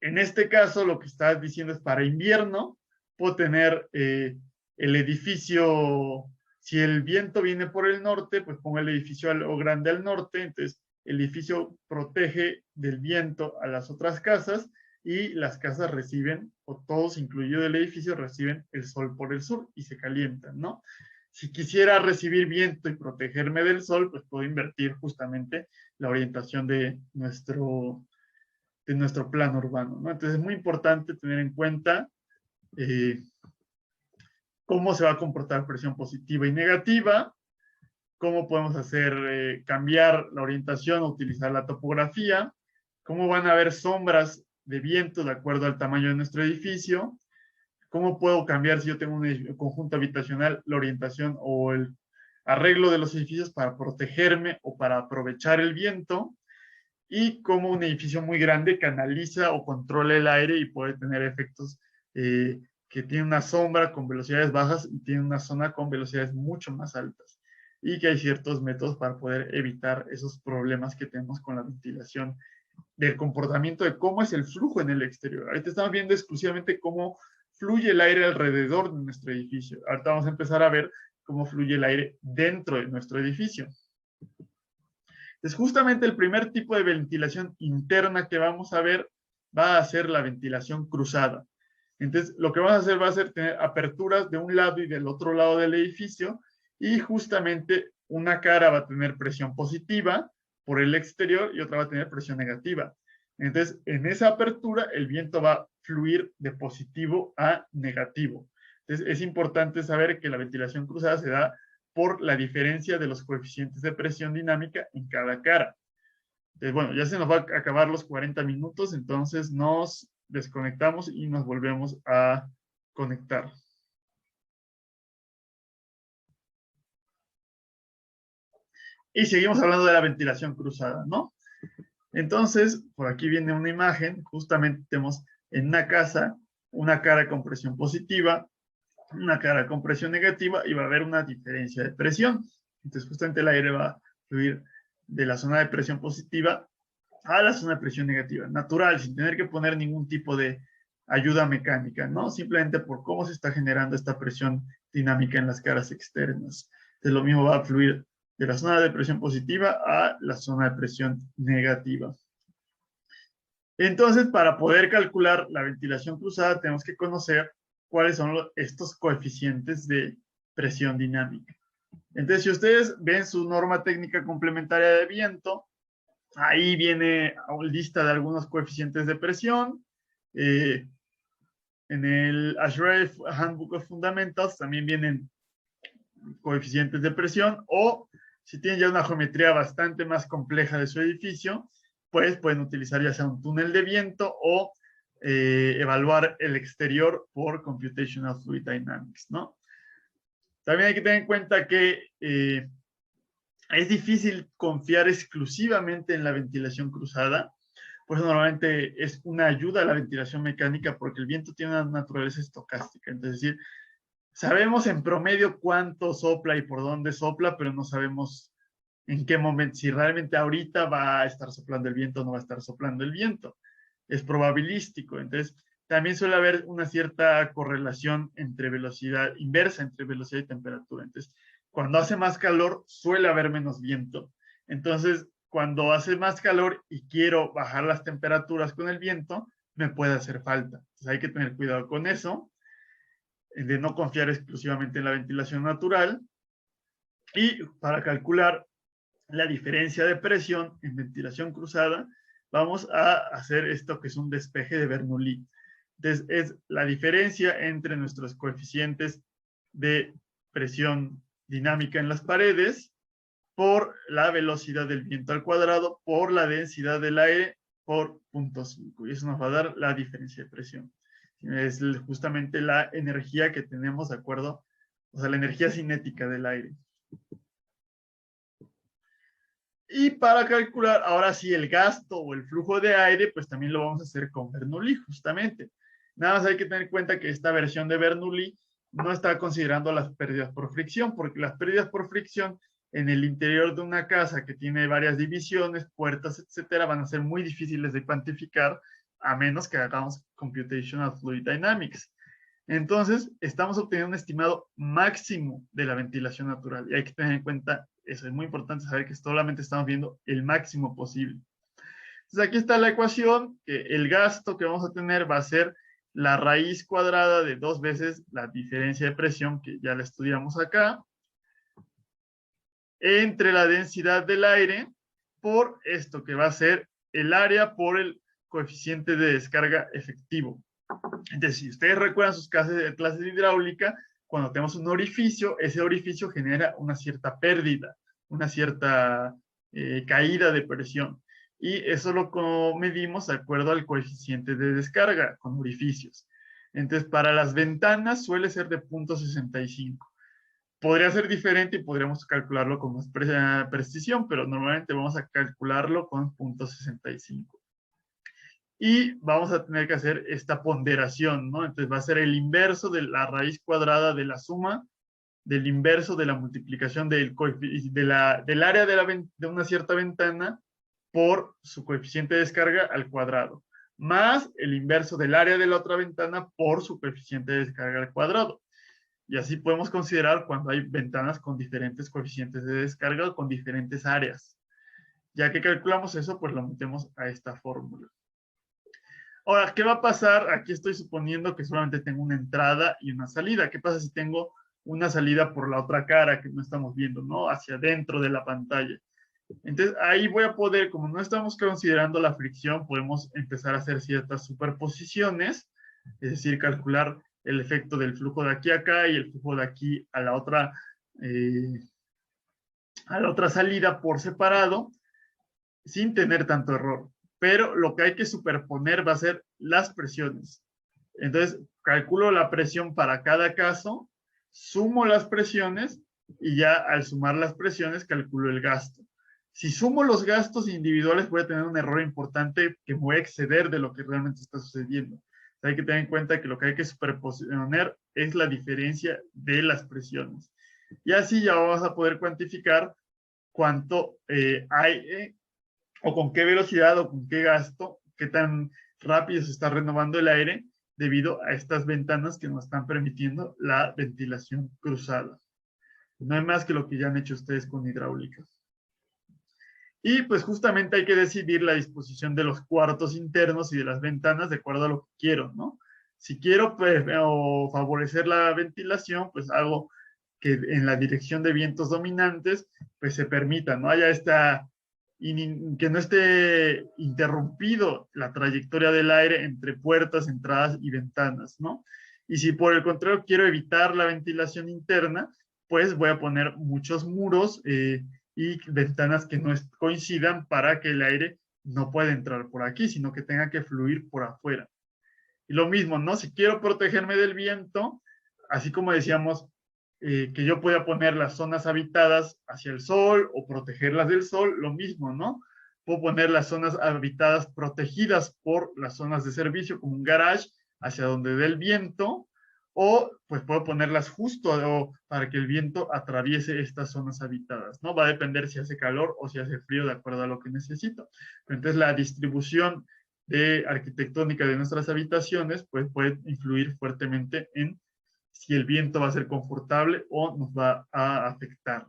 En este caso, lo que estás diciendo es para invierno, puedo tener el edificio, si el viento viene por el norte, pues pongo el edificio algo grande al norte, entonces el edificio protege del viento a las otras casas y las casas reciben, o todos, incluido el edificio, reciben el sol por el sur y se calientan, ¿no? Si quisiera recibir viento y protegerme del sol, pues puedo invertir justamente la orientación de nuestro plan urbano, ¿no? Entonces es muy importante tener en cuenta cómo se va a comportar presión positiva y negativa, cómo podemos hacer cambiar la orientación o utilizar la topografía, cómo van a haber sombras de viento de acuerdo al tamaño de nuestro edificio, cómo puedo cambiar si yo tengo un conjunto habitacional, la orientación o el arreglo de los edificios para protegerme o para aprovechar el viento, y cómo un edificio muy grande canaliza o controla el aire y puede tener efectos que tiene una sombra con velocidades bajas y tiene una zona con velocidades mucho más altas. Y que hay ciertos métodos para poder evitar esos problemas que tenemos con la ventilación, del comportamiento de cómo es el flujo en el exterior. Ahorita estamos viendo exclusivamente cómo fluye el aire alrededor de nuestro edificio. Ahorita vamos a empezar a ver cómo fluye el aire dentro de nuestro edificio. Entonces, justamente el primer tipo de ventilación interna que vamos a ver va a ser la ventilación cruzada. Entonces, lo que vamos a hacer va a ser tener aperturas de un lado y del otro lado del edificio, y justamente una cara va a tener presión positiva por el exterior y otra va a tener presión negativa. Entonces, en esa apertura, el viento va a fluir de positivo a negativo. Entonces, es importante saber que la ventilación cruzada se da por la diferencia de los coeficientes de presión dinámica en cada cara. Entonces, bueno, ya se nos va a acabar los 40 minutos, entonces nos desconectamos y nos volvemos a conectar. Y seguimos hablando de la ventilación cruzada, ¿no? Entonces, por aquí viene una imagen, justamente tenemos en una casa una cara con presión positiva, una cara con presión negativa, y va a haber una diferencia de presión. Entonces, justamente el aire va a fluir de la zona de presión positiva a la zona de presión negativa, natural, sin tener que poner ningún tipo de ayuda mecánica, ¿no? Simplemente por cómo se está generando esta presión dinámica en las caras externas. Entonces, lo mismo va a fluir de la zona de presión positiva a la zona de presión negativa. Entonces, para poder calcular la ventilación cruzada, tenemos que conocer cuáles son estos coeficientes de presión dinámica. Entonces, si ustedes ven su norma técnica complementaria de viento, ahí viene una lista de algunos coeficientes de presión. En el ASHRAE Handbook of Fundamentals también vienen coeficientes de presión, o si tienen ya una geometría bastante más compleja de su edificio, pues pueden utilizar ya sea un túnel de viento o evaluar el exterior por Computational Fluid Dynamics, ¿no? También hay que tener en cuenta que es difícil confiar exclusivamente en la ventilación cruzada. Por eso normalmente es una ayuda a la ventilación mecánica, porque el viento tiene una naturaleza estocástica. Entonces, es decir, sabemos en promedio cuánto sopla y por dónde sopla, pero no sabemos en qué momento, si realmente ahorita va a estar soplando el viento o no va a estar soplando el viento. Es probabilístico. Entonces, también suele haber una cierta correlación entre velocidad inversa, entre velocidad y temperatura. Entonces, cuando hace más calor, suele haber menos viento. Entonces, cuando hace más calor y quiero bajar las temperaturas con el viento, me puede hacer falta. Entonces, hay que tener cuidado con eso, de no confiar exclusivamente en la ventilación natural. Y para calcular la diferencia de presión en ventilación cruzada, vamos a hacer esto que es un despeje de Bernoulli. Entonces, es la diferencia entre nuestros coeficientes de presión dinámica en las paredes por la velocidad del viento al cuadrado por la densidad del aire por 0.5. Y eso nos va a dar la diferencia de presión. Es justamente la energía que tenemos de acuerdo, o sea, la energía cinética del aire. Y para calcular ahora sí el gasto o el flujo de aire, pues también lo vamos a hacer con Bernoulli, justamente. Nada más hay que tener en cuenta que esta versión de Bernoulli no está considerando las pérdidas por fricción, porque las pérdidas por fricción en el interior de una casa que tiene varias divisiones, puertas, etcétera, van a ser muy difíciles de cuantificar a menos que hagamos Computational Fluid Dynamics. Entonces, estamos obteniendo un estimado máximo de la ventilación natural, y hay que tener en cuenta eso. Es muy importante saber que solamente estamos viendo el máximo posible. Entonces, aquí está la ecuación, que el gasto que vamos a tener va a ser la raíz cuadrada de 2 veces la diferencia de presión, que ya la estudiamos acá, entre la densidad del aire por esto, que va a ser el área por el coeficiente de descarga efectivo. Entonces, si ustedes recuerdan sus clases de hidráulica, cuando tenemos un orificio, ese orificio genera una cierta pérdida, una cierta caída de presión. y eso lo medimos de acuerdo al coeficiente de descarga con orificios. Entonces, para las ventanas suele ser de 0.65. Podría ser diferente y podríamos calcularlo con más precisión, pero normalmente vamos a calcularlo con 0.65. Y vamos a tener que hacer esta ponderación, ¿no? Entonces va a ser el inverso de la raíz cuadrada de la suma del inverso de la multiplicación del área de una cierta ventana por su coeficiente de descarga al cuadrado, más el inverso del área de la otra ventana por su coeficiente de descarga al cuadrado. Y así podemos considerar cuando hay ventanas con diferentes coeficientes de descarga o con diferentes áreas. Ya que calculamos eso, pues lo metemos a esta fórmula. Ahora, ¿qué va a pasar? Aquí estoy suponiendo que solamente tengo una entrada y una salida. ¿Qué pasa si tengo una salida por la otra cara que no estamos viendo, ¿no? Hacia adentro de la pantalla. Entonces, ahí voy a poder, como no estamos considerando la fricción, podemos empezar a hacer ciertas superposiciones, es decir, calcular el efecto del flujo de aquí a acá y el flujo de aquí a la otra salida por separado, sin tener tanto error. Pero lo que hay que superponer va a ser las presiones. Entonces, calculo la presión para cada caso, sumo las presiones y ya al sumar las presiones calculo el gasto. Si sumo los gastos individuales voy a tener un error importante que voy a exceder de lo que realmente está sucediendo. Hay que tener en cuenta que lo que hay que superponer es la diferencia de las presiones. Y así ya vamos a poder cuantificar cuánto hay o con qué velocidad o con qué gasto, qué tan rápido se está renovando el aire debido a estas ventanas que nos están permitiendo la ventilación cruzada. No hay más que lo que ya han hecho ustedes con hidráulica. Y pues justamente hay que decidir la disposición de los cuartos internos y de las ventanas de acuerdo a lo que quiero, ¿no? Si quiero pues, o favorecer la ventilación, pues hago que en la dirección de vientos dominantes pues se permita, ¿no? Haya esta que no esté interrumpido la trayectoria del aire entre puertas, entradas y ventanas, ¿no? Y si por el contrario quiero evitar la ventilación interna, pues voy a poner muchos muros y ventanas que no coincidan para que el aire no pueda entrar por aquí, sino que tenga que fluir por afuera. Y lo mismo, ¿no? Si quiero protegerme del viento, así como decíamos, que yo pueda poner las zonas habitadas hacia el sol o protegerlas del sol, lo mismo, ¿no? Puedo poner las zonas habitadas protegidas por las zonas de servicio, como un garage, hacia donde dé el viento, o pues puedo ponerlas justo para que el viento atraviese estas zonas habitadas, ¿no? Va a depender si hace calor o si hace frío de acuerdo a lo que necesito. Entonces la distribución de arquitectónica de nuestras habitaciones pues puede influir fuertemente en si el viento va a ser confortable o nos va a afectar.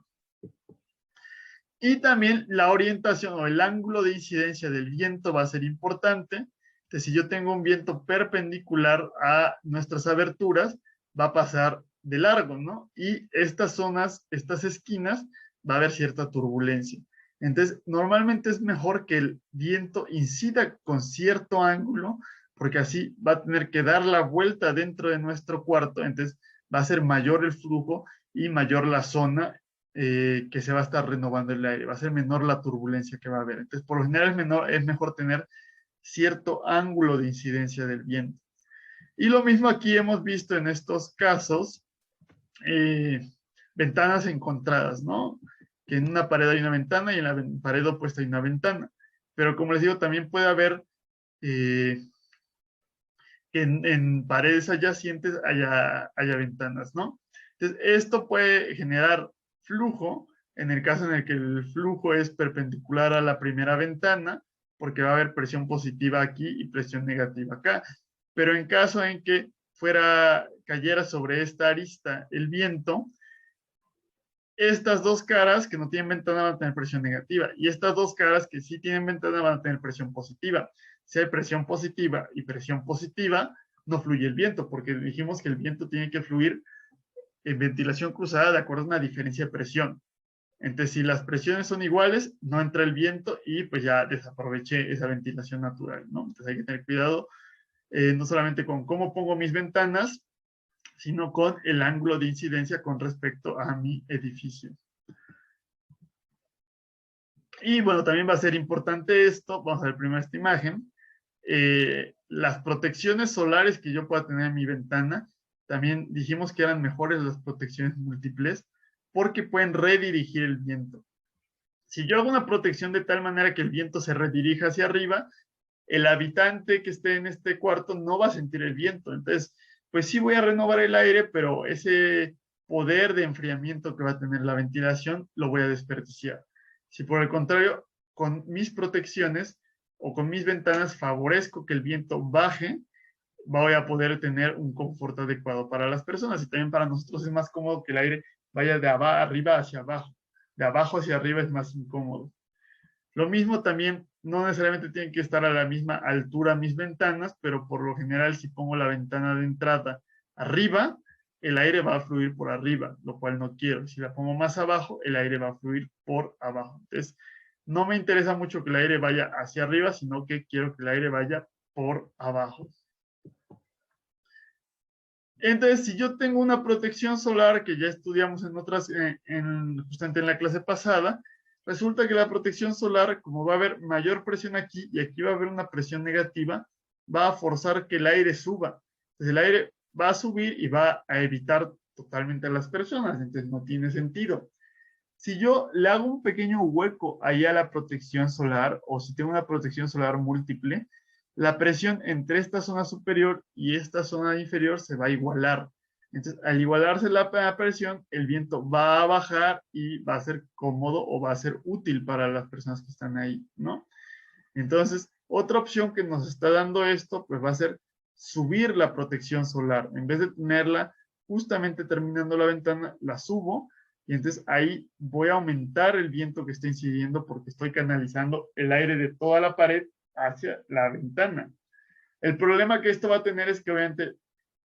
Y también la orientación o el ángulo de incidencia del viento va a ser importante. Entonces, si yo tengo un viento perpendicular a nuestras aberturas, va a pasar de largo, ¿no? Y estas zonas, estas esquinas, va a haber cierta turbulencia. Entonces, normalmente es mejor que el viento incida con cierto ángulo, porque así va a tener que dar la vuelta dentro de nuestro cuarto, entonces va a ser mayor el flujo y mayor la zona que se va a estar renovando el aire, va a ser menor la turbulencia que va a haber. Entonces, por lo general es mejor tener cierto ángulo de incidencia del viento. Y lo mismo aquí hemos visto en estos casos, ventanas encontradas, ¿no? Que en una pared hay una ventana y en la pared opuesta hay una ventana. Pero como les digo, también puede haber que en paredes adyacentes haya ventanas, ¿no? Entonces, esto puede generar flujo en el caso en el que el flujo es perpendicular a la primera ventana, porque va a haber presión positiva aquí y presión negativa acá. Pero en caso en que cayera sobre esta arista el viento, estas dos caras que no tienen ventana van a tener presión negativa y estas dos caras que sí tienen ventana van a tener presión positiva. Si hay presión positiva y presión positiva, no fluye el viento, porque dijimos que el viento tiene que fluir en ventilación cruzada de acuerdo a una diferencia de presión. Entonces, si las presiones son iguales, no entra el viento y pues ya desaproveché esa ventilación natural, ¿no? Entonces hay que tener cuidado no solamente con cómo pongo mis ventanas, sino con el ángulo de incidencia con respecto a mi edificio. Y bueno, también va a ser importante esto, vamos a ver primero esta imagen, las protecciones solares que yo pueda tener en mi ventana, también dijimos que eran mejores las protecciones múltiples porque pueden redirigir el viento. Si yo hago una protección de tal manera que el viento se redirija hacia arriba, el habitante que esté en este cuarto no va a sentir el viento. Entonces, pues sí voy a renovar el aire, pero ese poder de enfriamiento que va a tener la ventilación lo voy a desperdiciar. Si por el contrario, con mis protecciones o con mis ventanas favorezco que el viento baje, voy a poder tener un confort adecuado para las personas y también para nosotros es más cómodo que el aire vaya de arriba hacia abajo. De abajo hacia arriba es más incómodo. Lo mismo también, no necesariamente tienen que estar a la misma altura mis ventanas, pero por lo general si pongo la ventana de entrada arriba, el aire va a fluir por arriba, lo cual no quiero. Si la pongo más abajo, el aire va a fluir por abajo. Entonces, no me interesa mucho que el aire vaya hacia arriba, sino que quiero que el aire vaya por abajo. Entonces, si yo tengo una protección solar que ya estudiamos en otras, justamente en la clase pasada, resulta que la protección solar, como va a haber mayor presión aquí y aquí va a haber una presión negativa, va a forzar que el aire suba. Entonces, el aire va a subir y va a evitar totalmente a las personas, entonces no tiene sentido. Si yo le hago un pequeño hueco ahí a la protección solar o si tengo una protección solar múltiple, la presión entre esta zona superior y esta zona inferior se va a igualar. Entonces, al igualarse la presión, el viento va a bajar y va a ser cómodo o va a ser útil para las personas que están ahí, ¿no? Entonces, otra opción que nos está dando esto, pues va a ser subir la protección solar. En vez de tenerla justamente terminando la ventana, la subo y entonces ahí voy a aumentar el viento que está incidiendo porque estoy canalizando el aire de toda la pared hacia la ventana. El problema que esto va a tener es que obviamente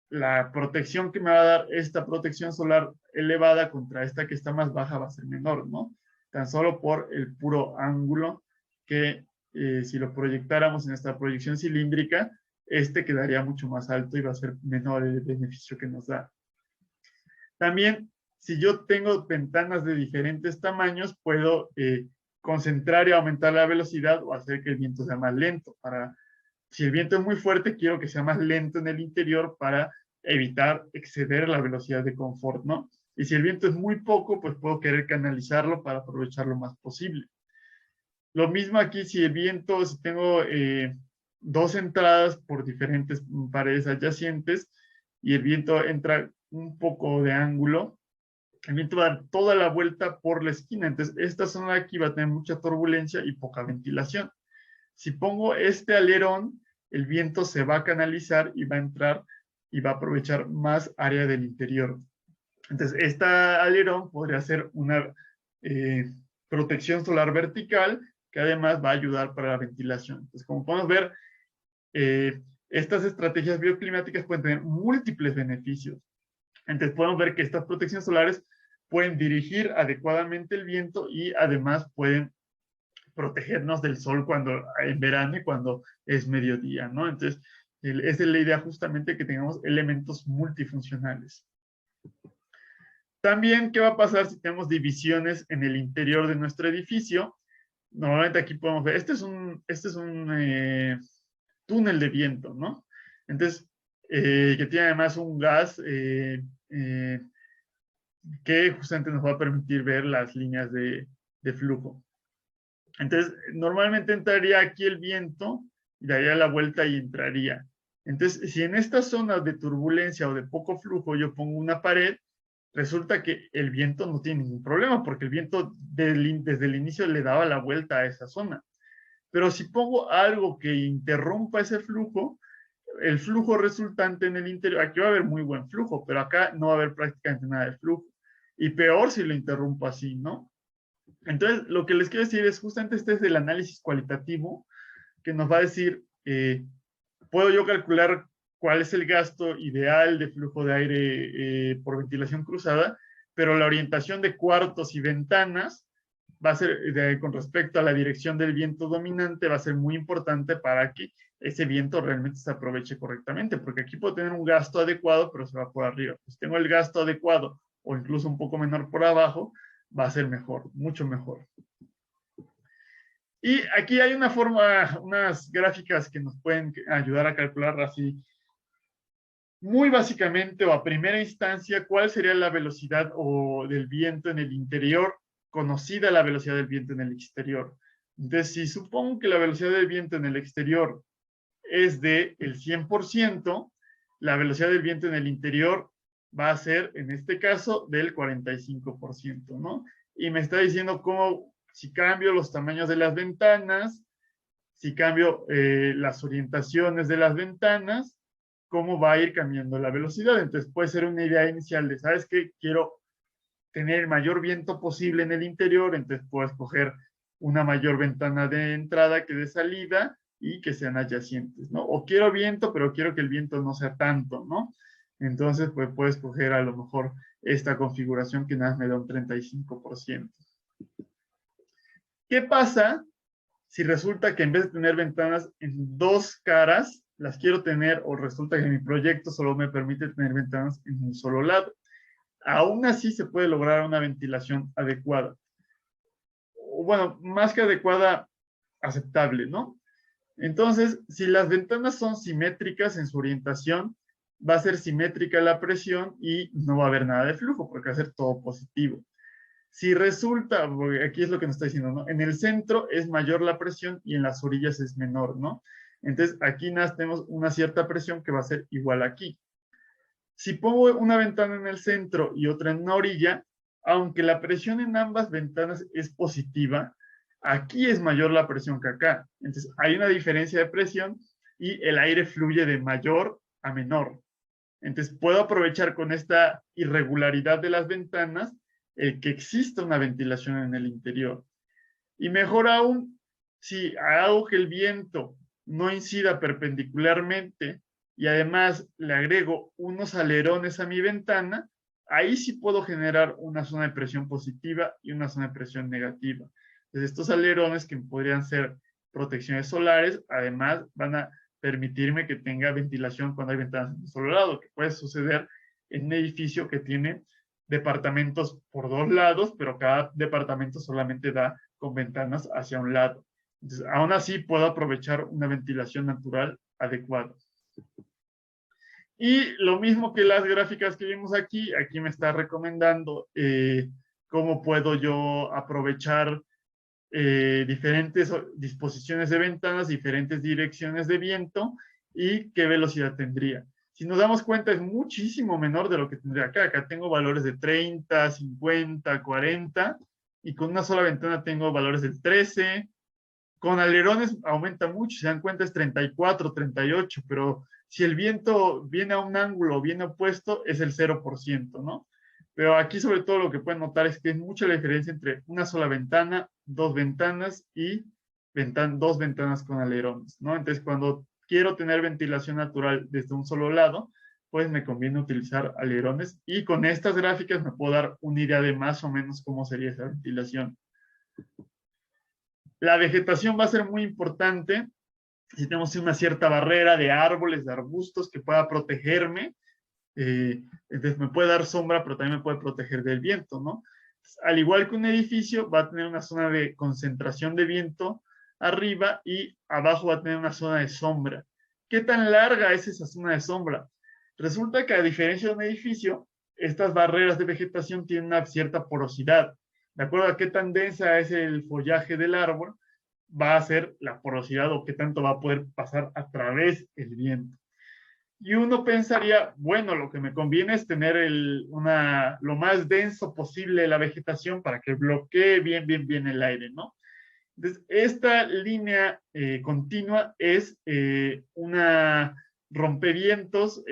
la protección que me va a dar esta protección solar elevada contra esta que está más baja va a ser menor, ¿no? Tan solo por el puro ángulo que si lo proyectáramos en esta proyección cilíndrica, este quedaría mucho más alto y va a ser menor el beneficio que nos da. También, si yo tengo ventanas de diferentes tamaños, puedo concentrar y aumentar la velocidad o hacer que el viento sea más lento. Si el viento es muy fuerte, quiero que sea más lento en el interior para evitar exceder la velocidad de confort, ¿no? Y si el viento es muy poco, pues puedo querer canalizarlo para aprovechar lo más posible. Lo mismo aquí, si el viento, si tengo dos entradas por diferentes paredes adyacentes y el viento entra un poco de ángulo, el viento va a dar toda la vuelta por la esquina. Entonces, esta zona de aquí va a tener mucha turbulencia y poca ventilación. Si pongo este alerón, el viento se va a canalizar y va a entrar y va a aprovechar más área del interior. Entonces, este alerón podría ser una protección solar vertical que además va a ayudar para la ventilación. Entonces, como podemos ver, estas estrategias bioclimáticas pueden tener múltiples beneficios. Entonces, podemos ver que estas protecciones solares pueden dirigir adecuadamente el viento y además pueden protegernos del sol cuando en verano y cuando es mediodía, ¿no? Entonces, esa es la idea justamente que tengamos elementos multifuncionales. También, ¿qué va a pasar si tenemos divisiones en el interior de nuestro edificio? Normalmente aquí podemos ver, este es un túnel de viento, ¿no? Entonces, que tiene además un gas que justamente nos va a permitir ver las líneas de flujo. Entonces, normalmente entraría aquí el viento y daría la vuelta y entraría. Entonces, si en estas zonas de turbulencia o de poco flujo yo pongo una pared, resulta que el viento no tiene ningún problema porque el viento desde el inicio le daba la vuelta a esa zona. Pero si pongo algo que interrumpa ese flujo, el flujo resultante en el interior, aquí va a haber muy buen flujo, pero acá no va a haber prácticamente nada de flujo. Y peor si lo interrumpo así, ¿no? Entonces, lo que les quiero decir es justamente este es el análisis cualitativo que nos va a decir, puedo yo calcular cuál es el gasto ideal de flujo de aire por ventilación cruzada, pero la orientación de cuartos y ventanas va a ser, con respecto a la dirección del viento dominante, va a ser muy importante para que ese viento realmente se aproveche correctamente, porque aquí puedo tener un gasto adecuado, pero se va por arriba. Pues tengo el gasto adecuado o incluso un poco menor por abajo, va a ser mejor, mucho mejor. Y aquí hay una forma, unas gráficas que nos pueden ayudar a calcular así, muy básicamente o a primera instancia, cuál sería la velocidad o del viento en el interior, conocida la velocidad del viento en el exterior. Entonces, si supongo que la velocidad del viento en el exterior es del 100%, la velocidad del viento en el interior va a ser, en este caso, del 45%, ¿no? Y me está diciendo cómo, si cambio los tamaños de las ventanas, si cambio las orientaciones de las ventanas, cómo va a ir cambiando la velocidad. Entonces puede ser una idea inicial de, ¿sabes qué? Quiero tener el mayor viento posible en el interior, entonces puedo escoger una mayor ventana de entrada que de salida y que sean adyacentes, ¿no? O quiero viento, pero quiero que el viento no sea tanto, ¿no? Entonces, pues puedo escoger a lo mejor esta configuración que nada más me da un 35%. ¿Qué pasa si resulta que en vez de tener ventanas en dos caras, las quiero tener, o resulta que mi proyecto solo me permite tener ventanas en un solo lado? Aún así se puede lograr una ventilación adecuada. O bueno, más que adecuada, aceptable, ¿no? Entonces, si las ventanas son simétricas en su orientación, va a ser simétrica la presión y no va a haber nada de flujo, porque va a ser todo positivo. Si resulta, porque aquí es lo que nos está diciendo, ¿no? En el centro es mayor la presión y en las orillas es menor, ¿no? Entonces, aquí tenemos una cierta presión que va a ser igual aquí. Si pongo una ventana en el centro y otra en una orilla, aunque la presión en ambas ventanas es positiva, aquí es mayor la presión que acá. Entonces, hay una diferencia de presión y el aire fluye de mayor a menor. Entonces, puedo aprovechar con esta irregularidad de las ventanas que exista una ventilación en el interior. Y mejor aún, si hago que el viento no incida perpendicularmente y además le agrego unos alerones a mi ventana, ahí sí puedo generar una zona de presión positiva y una zona de presión negativa. Entonces, estos alerones, que podrían ser protecciones solares, además van a permitirme que tenga ventilación cuando hay ventanas en un solo lado, que puede suceder en un edificio que tiene departamentos por dos lados, pero cada departamento solamente da con ventanas hacia un lado. Entonces, aún así puedo aprovechar una ventilación natural adecuada. Y lo mismo que las gráficas que vimos aquí, aquí me está recomendando cómo puedo yo aprovechar diferentes disposiciones de ventanas, diferentes direcciones de viento y qué velocidad tendría. Si nos damos cuenta, es muchísimo menor de lo que tendría acá. Acá tengo valores de 30, 50, 40, y con una sola ventana tengo valores del 13. Con alerones aumenta mucho, si se dan cuenta es 34, 38, pero si el viento viene a un ángulo bien opuesto, es el 0%, ¿no? Pero aquí sobre todo lo que pueden notar es que es mucha la diferencia entre una sola ventana, dos ventanas y dos ventanas con alerones, ¿no? Entonces, cuando quiero tener ventilación natural desde un solo lado, pues me conviene utilizar alerones, y con estas gráficas me puedo dar una idea de más o menos cómo sería esa ventilación. La vegetación va a ser muy importante. Si tenemos una cierta barrera de árboles, de arbustos que pueda protegerme, entonces me puede dar sombra, pero también me puede proteger del viento, ¿no? Al igual que un edificio, va a tener una zona de concentración de viento arriba y abajo va a tener una zona de sombra. ¿Qué tan larga es esa zona de sombra? Resulta que, a diferencia de un edificio, estas barreras de vegetación tienen una cierta porosidad. De acuerdo a qué tan densa es el follaje del árbol, va a ser la porosidad o qué tanto va a poder pasar a través del viento. Y uno pensaría, bueno, lo que me conviene es tener lo más denso posible la vegetación para que bloquee bien el aire, ¿no? Entonces, esta línea continua es una rompevientos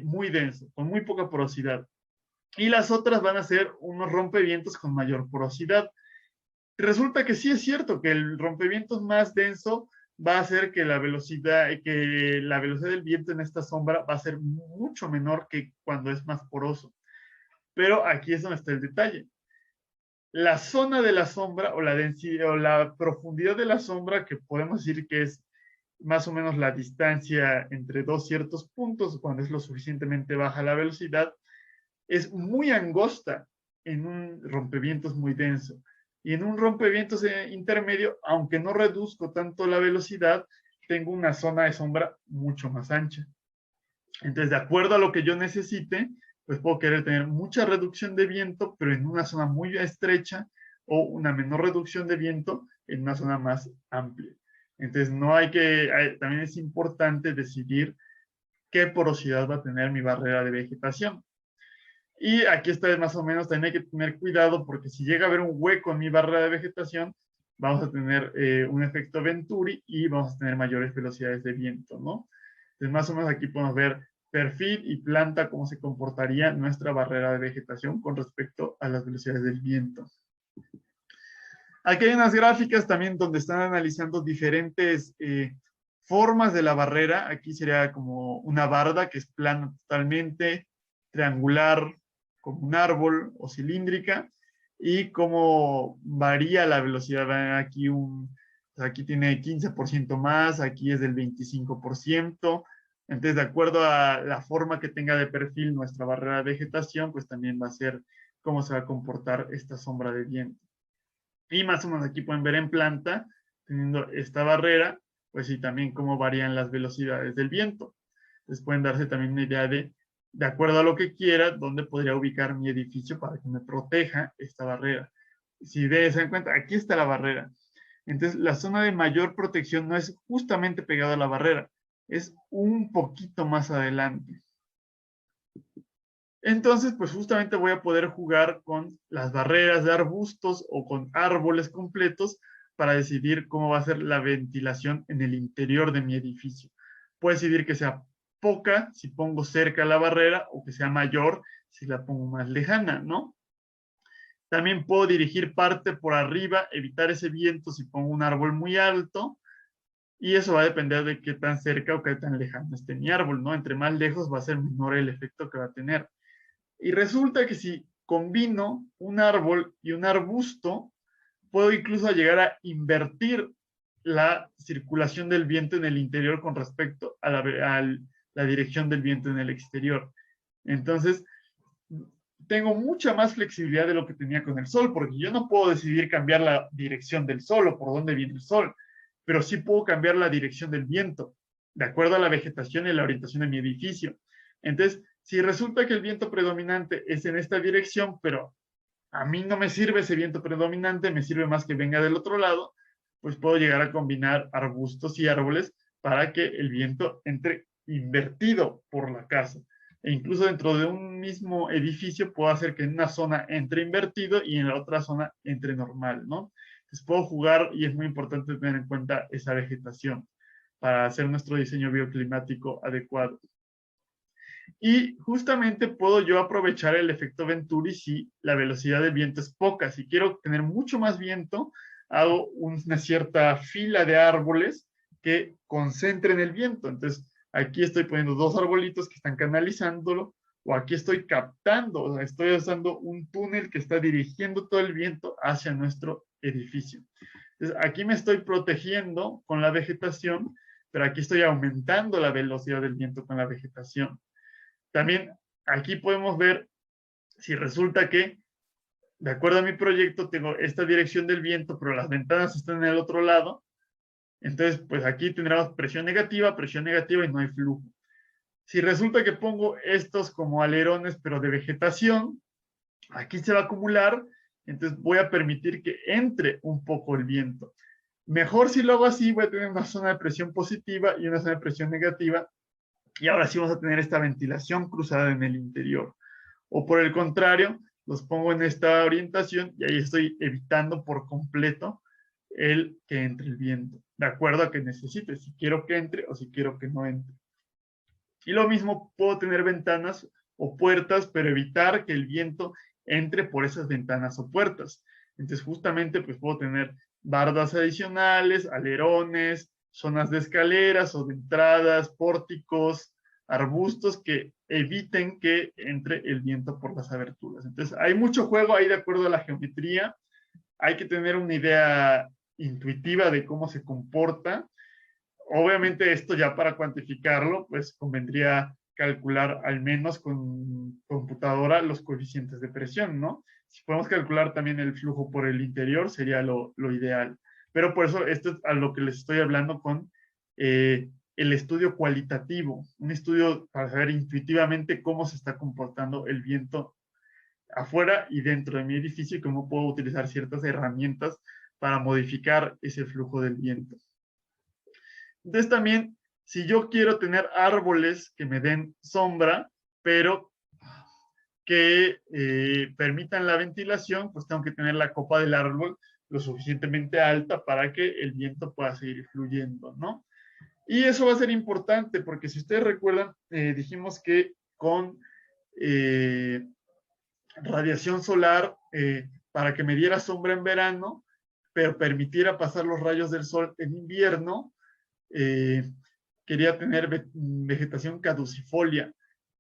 muy denso, con muy poca porosidad. Y las otras van a ser unos rompevientos con mayor porosidad. Resulta que sí es cierto que el rompevientos más denso va a hacer que la velocidad del viento en esta sombra va a ser mucho menor que cuando es más poroso. Pero aquí es donde está el detalle. La zona de la sombra, o la densidad o la profundidad de la sombra, que podemos decir que es más o menos la distancia entre dos ciertos puntos cuando es lo suficientemente baja la velocidad, es muy angosta en un rompevientos muy denso. Y en un rompevientos intermedio, aunque no reduzco tanto la velocidad, tengo una zona de sombra mucho más ancha. Entonces, de acuerdo a lo que yo necesite, pues puedo querer tener mucha reducción de viento, pero en una zona muy estrecha, o una menor reducción de viento en una zona más amplia. Entonces, no hay que, también es importante decidir qué porosidad va a tener mi barrera de vegetación. Y aquí está más o menos, también hay que tener cuidado porque si llega a haber un hueco en mi barrera de vegetación, vamos a tener un efecto Venturi y vamos a tener mayores velocidades de viento, ¿no? Entonces, más o menos aquí podemos ver perfil y planta, cómo se comportaría nuestra barrera de vegetación con respecto a las velocidades del viento. Aquí hay unas gráficas también donde están analizando diferentes formas de la barrera. Aquí sería como una barda que es plana totalmente, triangular, como un árbol o cilíndrica, y cómo varía la velocidad. Aquí, aquí tiene 15% más, aquí es del 25%. Entonces, de acuerdo a la forma que tenga de perfil nuestra barrera de vegetación, pues también va a ser cómo se va a comportar esta sombra de viento. Y más o menos aquí pueden ver en planta, teniendo esta barrera, pues sí, también cómo varían las velocidades del viento. Entonces pueden darse también una idea de acuerdo a lo que quiera, dónde podría ubicar mi edificio para que me proteja esta barrera. Si se dan cuenta, aquí está la barrera. Entonces, la zona de mayor protección no es justamente pegada a la barrera, es un poquito más adelante. Entonces, pues justamente voy a poder jugar con las barreras de arbustos o con árboles completos para decidir cómo va a ser la ventilación en el interior de mi edificio. Puedo decidir que sea poca si pongo cerca la barrera o que sea mayor si la pongo más lejana, ¿no? También puedo dirigir parte por arriba, evitar ese viento si pongo un árbol muy alto, y eso va a depender de qué tan cerca o qué tan lejano esté mi árbol, ¿no? Entre más lejos va a ser menor el efecto que va a tener. Y resulta que si combino un árbol y un arbusto, puedo incluso llegar a invertir la circulación del viento en el interior con respecto a la dirección del viento en el exterior. Entonces, tengo mucha más flexibilidad de lo que tenía con el sol, porque yo no puedo decidir cambiar la dirección del sol o por dónde viene el sol, pero sí puedo cambiar la dirección del viento, de acuerdo a la vegetación y la orientación de mi edificio. Entonces, si resulta que el viento predominante es en esta dirección, pero a mí no me sirve ese viento predominante, me sirve más que venga del otro lado, pues puedo llegar a combinar arbustos y árboles para que el viento entre invertido por la casa. E incluso dentro de un mismo edificio puedo hacer que en una zona entre invertido y en la otra zona entre normal, ¿no? Entonces puedo jugar y es muy importante tener en cuenta esa vegetación para hacer nuestro diseño bioclimático adecuado. Y justamente puedo yo aprovechar el efecto Venturi si la velocidad del viento es poca. Si quiero tener mucho más viento, hago una cierta fila de árboles que concentren el viento. Entonces, aquí estoy poniendo dos arbolitos que están canalizándolo, o aquí estoy captando, o sea, estoy usando un túnel que está dirigiendo todo el viento hacia nuestro edificio. Entonces, aquí me estoy protegiendo con la vegetación, pero aquí estoy aumentando la velocidad del viento con la vegetación. También aquí podemos ver si resulta que, de acuerdo a mi proyecto, tengo esta dirección del viento, pero las ventanas están en el otro lado. Entonces, pues aquí tendremos presión negativa y no hay flujo. Si resulta que pongo estos como alerones, pero de vegetación, aquí se va a acumular, entonces voy a permitir que entre un poco el viento. Mejor si lo hago así, voy a tener una zona de presión positiva y una zona de presión negativa, y ahora sí vamos a tener esta ventilación cruzada en el interior. O por el contrario, los pongo en esta orientación y ahí estoy evitando por completo el que entre el viento, de acuerdo a que necesite, si quiero que entre o si quiero que no entre. Y lo mismo, puedo tener ventanas o puertas, pero evitar que el viento entre por esas ventanas o puertas. Entonces, justamente, pues puedo tener bardas adicionales, alerones, zonas de escaleras o de entradas, pórticos, arbustos que eviten que entre el viento por las aberturas. Entonces, hay mucho juego ahí de acuerdo a la geometría. Hay que tener una idea intuitiva de cómo se comporta. Obviamente esto ya para cuantificarlo, pues convendría calcular al menos con computadora los coeficientes de presión, ¿no? Si podemos calcular también el flujo por el interior, sería lo ideal. Pero por eso esto es a lo que les estoy hablando con el estudio cualitativo, un estudio para saber intuitivamente cómo se está comportando el viento afuera y dentro de mi edificio y cómo puedo utilizar ciertas herramientas para modificar ese flujo del viento. Entonces también, si yo quiero tener árboles que me den sombra, pero que permitan la ventilación, pues tengo que tener la copa del árbol lo suficientemente alta para que el viento pueda seguir fluyendo, ¿no? Y eso va a ser importante porque si ustedes recuerdan, dijimos que con radiación solar, para que me diera sombra en verano, pero permitiera pasar los rayos del sol en invierno, quería tener vegetación caducifolia.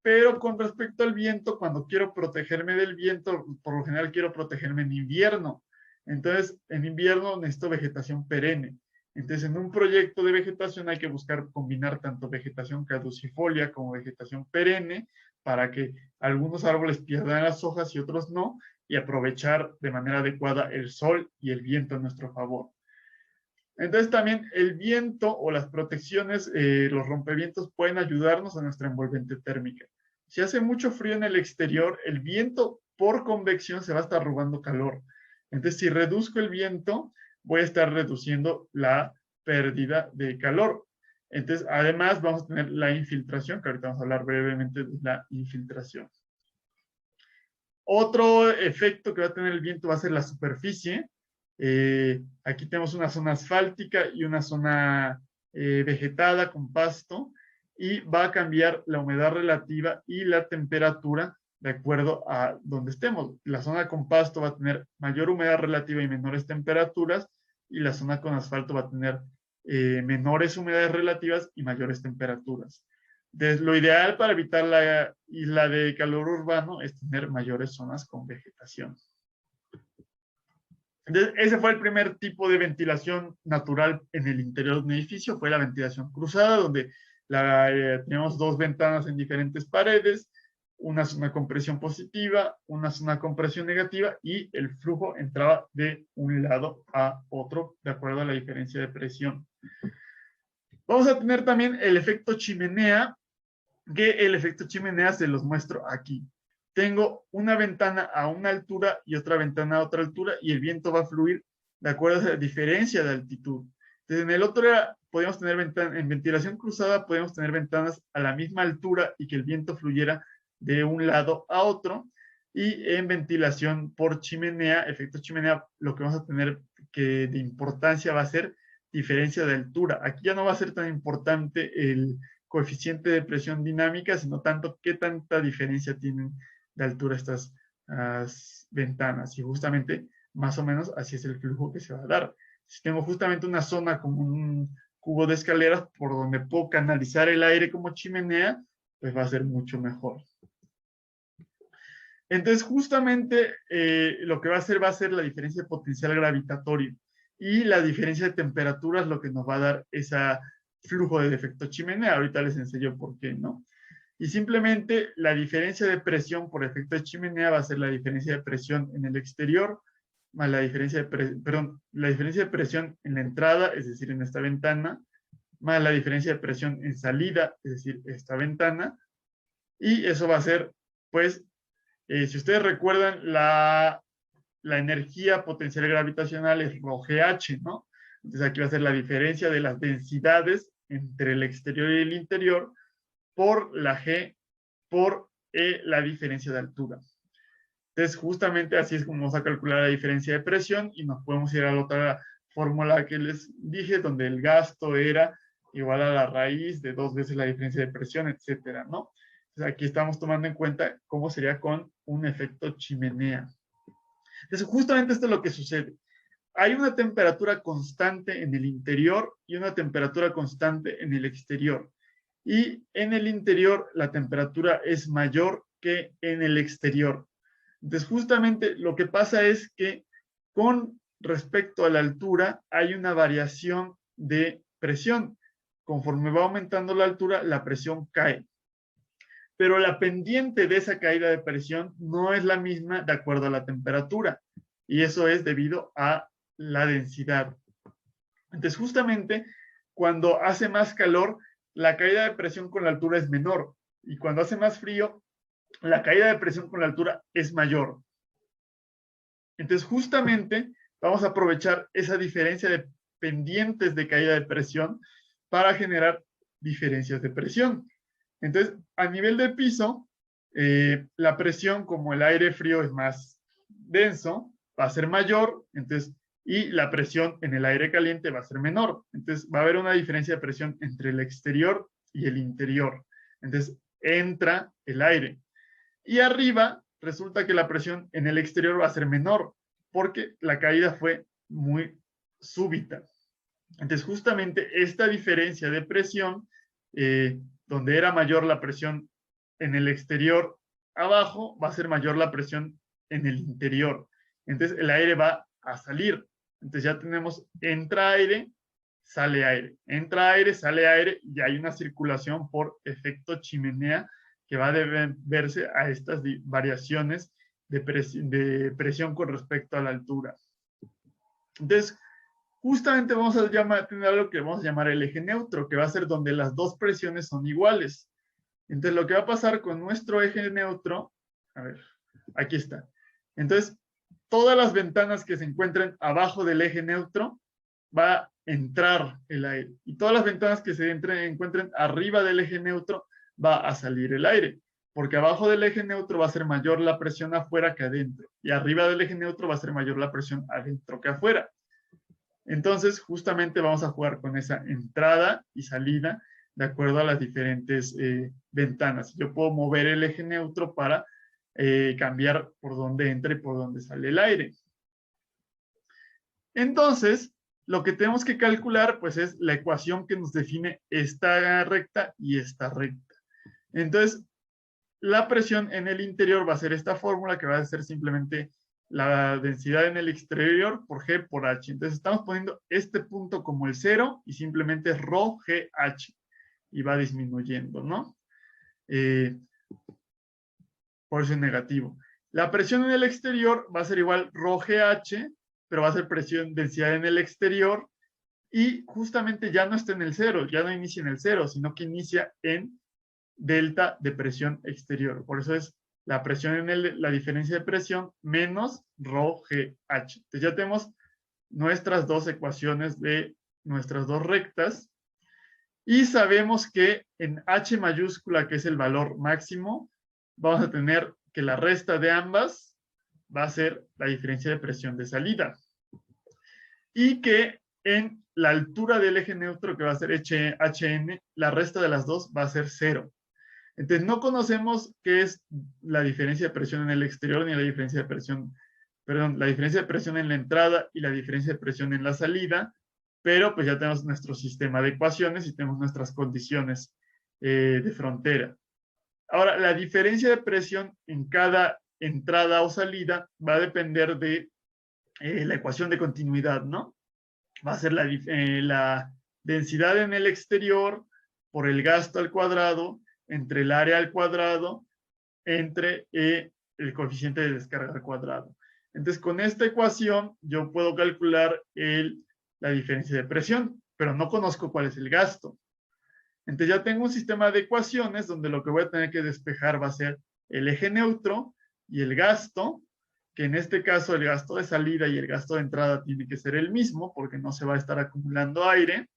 Pero con respecto al viento, cuando quiero protegerme del viento, por lo general quiero protegerme en invierno. Entonces, en invierno necesito vegetación perenne. Entonces, en un proyecto de vegetación hay que buscar combinar tanto vegetación caducifolia como vegetación perenne para que algunos árboles pierdan las hojas y otros no, y aprovechar de manera adecuada el sol y el viento a nuestro favor. Entonces también el viento o las protecciones, los rompevientos pueden ayudarnos a nuestra envolvente térmica. Si hace mucho frío en el exterior, el viento por convección se va a estar robando calor. Entonces si reduzco el viento, voy a estar reduciendo la pérdida de calor. Entonces además vamos a tener la infiltración, que ahorita vamos a hablar brevemente de la infiltración. Otro efecto que va a tener el viento va a ser la superficie. Aquí tenemos una zona asfáltica y una zona vegetada con pasto y va a cambiar la humedad relativa y la temperatura de acuerdo a donde estemos. La zona con pasto va a tener mayor humedad relativa y menores temperaturas y la zona con asfalto va a tener menores humedades relativas y mayores temperaturas. Entonces, lo ideal para evitar la isla de calor urbano es tener mayores zonas con vegetación. Entonces, ese fue el primer tipo de ventilación natural en el interior de un edificio, fue la ventilación cruzada, donde tenemos dos ventanas en diferentes paredes, una zona con presión positiva, una zona con presión negativa, y el flujo entraba de un lado a otro, de acuerdo a la diferencia de presión. Vamos a tener también el efecto chimenea, que el efecto chimenea se los muestro aquí. Tengo una ventana a una altura y otra ventana a otra altura y el viento va a fluir de acuerdo a la diferencia de altitud. Entonces, en el otro podemos tener en ventilación cruzada, podemos tener ventanas a la misma altura y que el viento fluyera de un lado a otro. Y en ventilación por chimenea, efecto chimenea, lo que vamos a tener que de importancia va a ser diferencia de altura. Aquí ya no va a ser tan importante el coeficiente de presión dinámica, sino tanto qué tanta diferencia tienen de altura estas ventanas. Y justamente, más o menos, así es el flujo que se va a dar. Si tengo justamente una zona como un cubo de escaleras por donde puedo canalizar el aire como chimenea, pues va a ser mucho mejor. Entonces, justamente lo que va a ser la diferencia de potencial gravitatorio y la diferencia de temperaturas lo que nos va a dar ese flujo de efecto chimenea. Ahorita les enseño por qué, ¿no? Y simplemente la diferencia de presión por efecto de chimenea va a ser la diferencia de presión en el exterior más la diferencia de presión en la entrada, es decir, en esta ventana, más la diferencia de presión en salida, es decir, esta ventana, y eso va a ser, pues, si ustedes recuerdan, la energía potencial gravitacional es ρGH, ¿no? Entonces aquí va a ser la diferencia de las densidades entre el exterior y el interior por la G por la diferencia de altura. Entonces, justamente así es como vamos a calcular la diferencia de presión y nos podemos ir a la otra fórmula que les dije, donde el gasto era igual a la raíz de 2 veces la diferencia de presión, etcétera, ¿no? Entonces, aquí estamos tomando en cuenta cómo sería con un efecto chimenea. Entonces, justamente esto es lo que sucede. Hay una temperatura constante en el interior y una temperatura constante en el exterior. Y en el interior la temperatura es mayor que en el exterior. Entonces, justamente lo que pasa es que con respecto a la altura hay una variación de presión. Conforme va aumentando la altura, la presión cae. pero la pendiente de esa caída de presión no es la misma de acuerdo a la temperatura, y eso es debido a la densidad. Entonces, justamente, cuando hace más calor, la caída de presión con la altura es menor, y cuando hace más frío, la caída de presión con la altura es mayor. Entonces, justamente, vamos a aprovechar esa diferencia de pendientes de caída de presión para generar diferencias de presión. Entonces, a nivel de piso, la presión, como el aire frío es más denso, va a ser mayor, entonces, y la presión en el aire caliente va a ser menor. Entonces, va a haber una diferencia de presión entre el exterior y el interior. Entonces, entra el aire. Y arriba, resulta que la presión en el exterior va a ser menor, porque la caída fue muy súbita. Entonces, justamente esta diferencia de presión, donde era mayor la presión en el exterior abajo, va a ser mayor la presión en el interior. Entonces, el aire va a salir. Entonces, ya tenemos entra aire, sale aire. Entra aire, sale aire, y hay una circulación por efecto chimenea que va a deberse a estas variaciones de presión con respecto a la altura. Entonces, justamente vamos a tener algo que vamos a llamar el eje neutro, que va a ser donde las dos presiones son iguales. Entonces, lo que va a pasar con nuestro eje neutro, a ver, aquí está. Entonces, todas las ventanas que se encuentren abajo del eje neutro, va a entrar el aire. Y todas las ventanas que se encuentren arriba del eje neutro, va a salir el aire. Porque abajo del eje neutro va a ser mayor la presión afuera que adentro. Y arriba del eje neutro va a ser mayor la presión adentro que afuera. Entonces, justamente vamos a jugar con esa entrada y salida de acuerdo a las diferentes ventanas. Yo puedo mover el eje neutro para cambiar por dónde entra y por dónde sale el aire. Entonces, lo que tenemos que calcular, pues, es la ecuación que nos define esta recta y esta recta. Entonces, la presión en el interior va a ser esta fórmula, que va a ser simplemente la densidad en el exterior por G por H. Entonces estamos poniendo este punto como el 0 y simplemente es ρ GH y va disminuyendo, ¿no? Por eso es negativo. La presión en el exterior va a ser igual ρ GH, pero va a ser presión, densidad en el exterior, y justamente ya no está en el 0, ya no inicia en el 0, sino que inicia en delta de presión exterior. Por eso es la presión en la diferencia de presión menos ρ GH. Entonces ya tenemos nuestras dos ecuaciones de nuestras dos rectas y sabemos que en H mayúscula, que es el valor máximo, vamos a tener que la resta de ambas va a ser la diferencia de presión de salida. Y que en la altura del eje neutro, que va a ser HN, la resta de las dos va a ser 0. Entonces, no conocemos qué es la diferencia de presión en el exterior ni la diferencia de presión, perdón, la diferencia de presión en la entrada y la diferencia de presión en la salida, pero pues ya tenemos nuestro sistema de ecuaciones y tenemos nuestras condiciones de frontera. Ahora, la diferencia de presión en cada entrada o salida va a depender de la ecuación de continuidad, ¿no? Va a ser la densidad en el exterior por el gasto al cuadrado entre el área al cuadrado entre el coeficiente de descarga al cuadrado. Entonces, con esta ecuación yo puedo calcular la diferencia de presión, pero no conozco cuál es el gasto. Entonces ya tengo un sistema de ecuaciones donde lo que voy a tener que despejar va a ser el eje neutro y el gasto, que en este caso el gasto de salida y el gasto de entrada tiene que ser el mismo porque no se va a estar acumulando aire.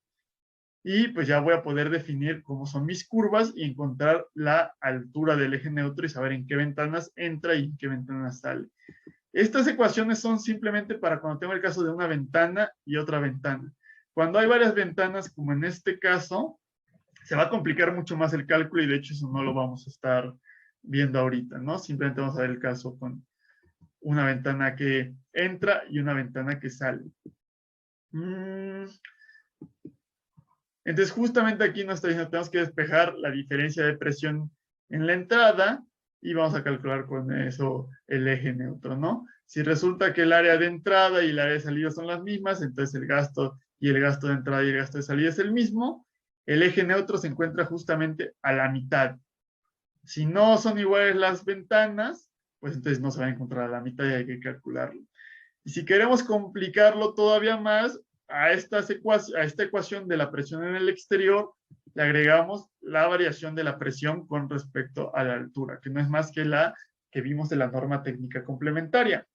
Y pues ya voy a poder definir cómo son mis curvas y encontrar la altura del eje neutro y saber en qué ventanas entra y en qué ventanas sale. Estas ecuaciones son simplemente para cuando tengo el caso de una ventana y otra ventana. Cuando hay varias ventanas, como en este caso, se va a complicar mucho más el cálculo y de hecho eso no lo vamos a estar viendo ahorita, ¿no? Simplemente vamos a ver el caso con una ventana que entra y una ventana que sale. Entonces, justamente aquí nos está diciendo que tenemos que despejar la diferencia de presión en la entrada y vamos a calcular con eso el eje neutro, ¿no? Si resulta que el área de entrada y el área de salida son las mismas, entonces el gasto de entrada y el gasto de salida es el mismo. El eje neutro se encuentra justamente a la mitad. Si no son iguales las ventanas, pues entonces no se va a encontrar a la mitad y hay que calcularlo. Y si queremos complicarlo todavía más, a esta ecuación de la presión en el exterior, le agregamos la variación de la presión con respecto a la altura, que no es más que la que vimos de la norma técnica complementaria.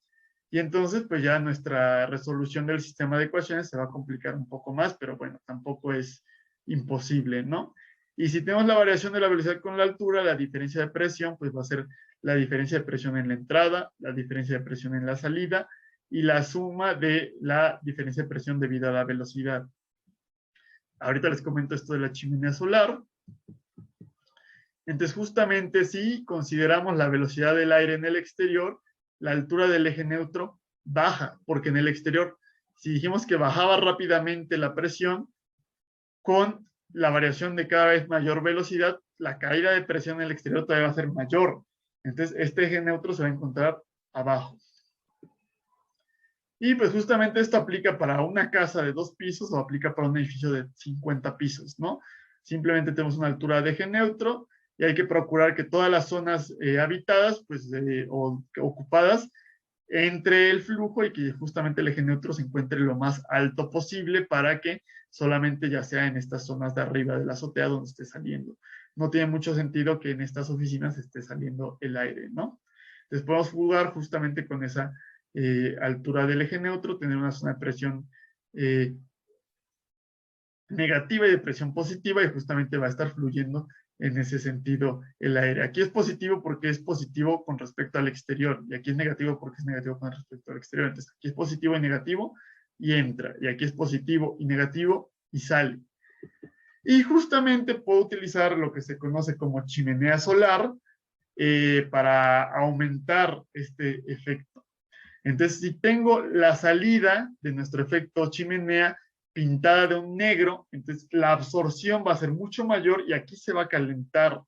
Y entonces, pues ya nuestra resolución del sistema de ecuaciones se va a complicar un poco más, pero bueno, tampoco es imposible, ¿no? Y si tenemos la variación de la velocidad con la altura, la diferencia de presión, pues va a ser la diferencia de presión en la entrada, la diferencia de presión en la salida y la suma de la diferencia de presión debido a la velocidad. Ahorita les comento esto de la chimenea solar. Entonces, justamente si consideramos la velocidad del aire en el exterior, la altura del eje neutro baja, porque en el exterior, si dijimos que bajaba rápidamente la presión, con la variación de cada vez mayor velocidad, la caída de presión en el exterior todavía va a ser mayor. Entonces, este eje neutro se va a encontrar abajo. Y pues justamente esto aplica para una casa de 2 pisos o aplica para un edificio de 50 pisos, ¿no? Simplemente tenemos una altura de eje neutro y hay que procurar que todas las zonas habitadas pues, o ocupadas entre el flujo y que justamente el eje neutro se encuentre lo más alto posible para que solamente ya sea en estas zonas de arriba de la azotea donde esté saliendo. No tiene mucho sentido que en estas oficinas esté saliendo el aire, ¿no? Entonces podemos jugar justamente con esa altura del eje neutro, tener una zona de presión negativa y de presión positiva y justamente va a estar fluyendo en ese sentido el aire. Aquí es positivo porque es positivo con respecto al exterior y aquí es negativo porque es negativo con respecto al exterior. Entonces aquí es positivo y negativo y entra y aquí es positivo y negativo y sale. Y justamente puedo utilizar lo que se conoce como chimenea solar para aumentar este efecto. Entonces, si tengo la salida de nuestro efecto chimenea pintada de un negro, entonces la absorción va a ser mucho mayor y aquí se va a calentar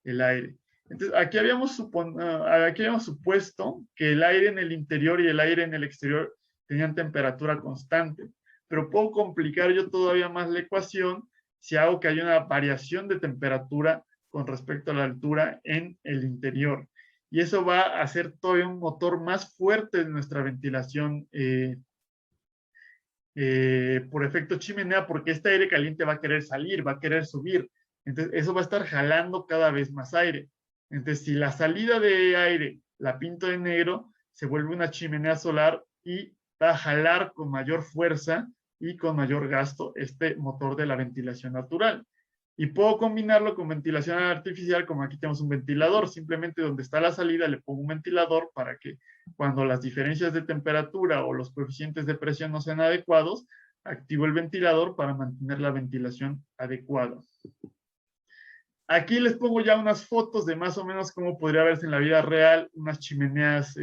el aire. Entonces, aquí habíamos supuesto que el aire en el interior y el aire en el exterior tenían temperatura constante, pero puedo complicar yo todavía más la ecuación si hago que haya una variación de temperatura con respecto a la altura en el interior y eso va a hacer todavía un motor más fuerte de nuestra ventilación por efecto chimenea, porque este aire caliente va a querer salir, va a querer subir. Entonces, eso va a estar jalando cada vez más aire. Entonces, si la salida de aire la pinto de negro, se vuelve una chimenea solar y va a jalar con mayor fuerza y con mayor gasto este motor de la ventilación natural. Y puedo combinarlo con ventilación artificial, como aquí tenemos un ventilador, simplemente donde está la salida le pongo un ventilador para que cuando las diferencias de temperatura o los coeficientes de presión no sean adecuados, activo el ventilador para mantener la ventilación adecuada. Aquí les pongo ya unas fotos de más o menos cómo podría verse en la vida real unas chimeneas,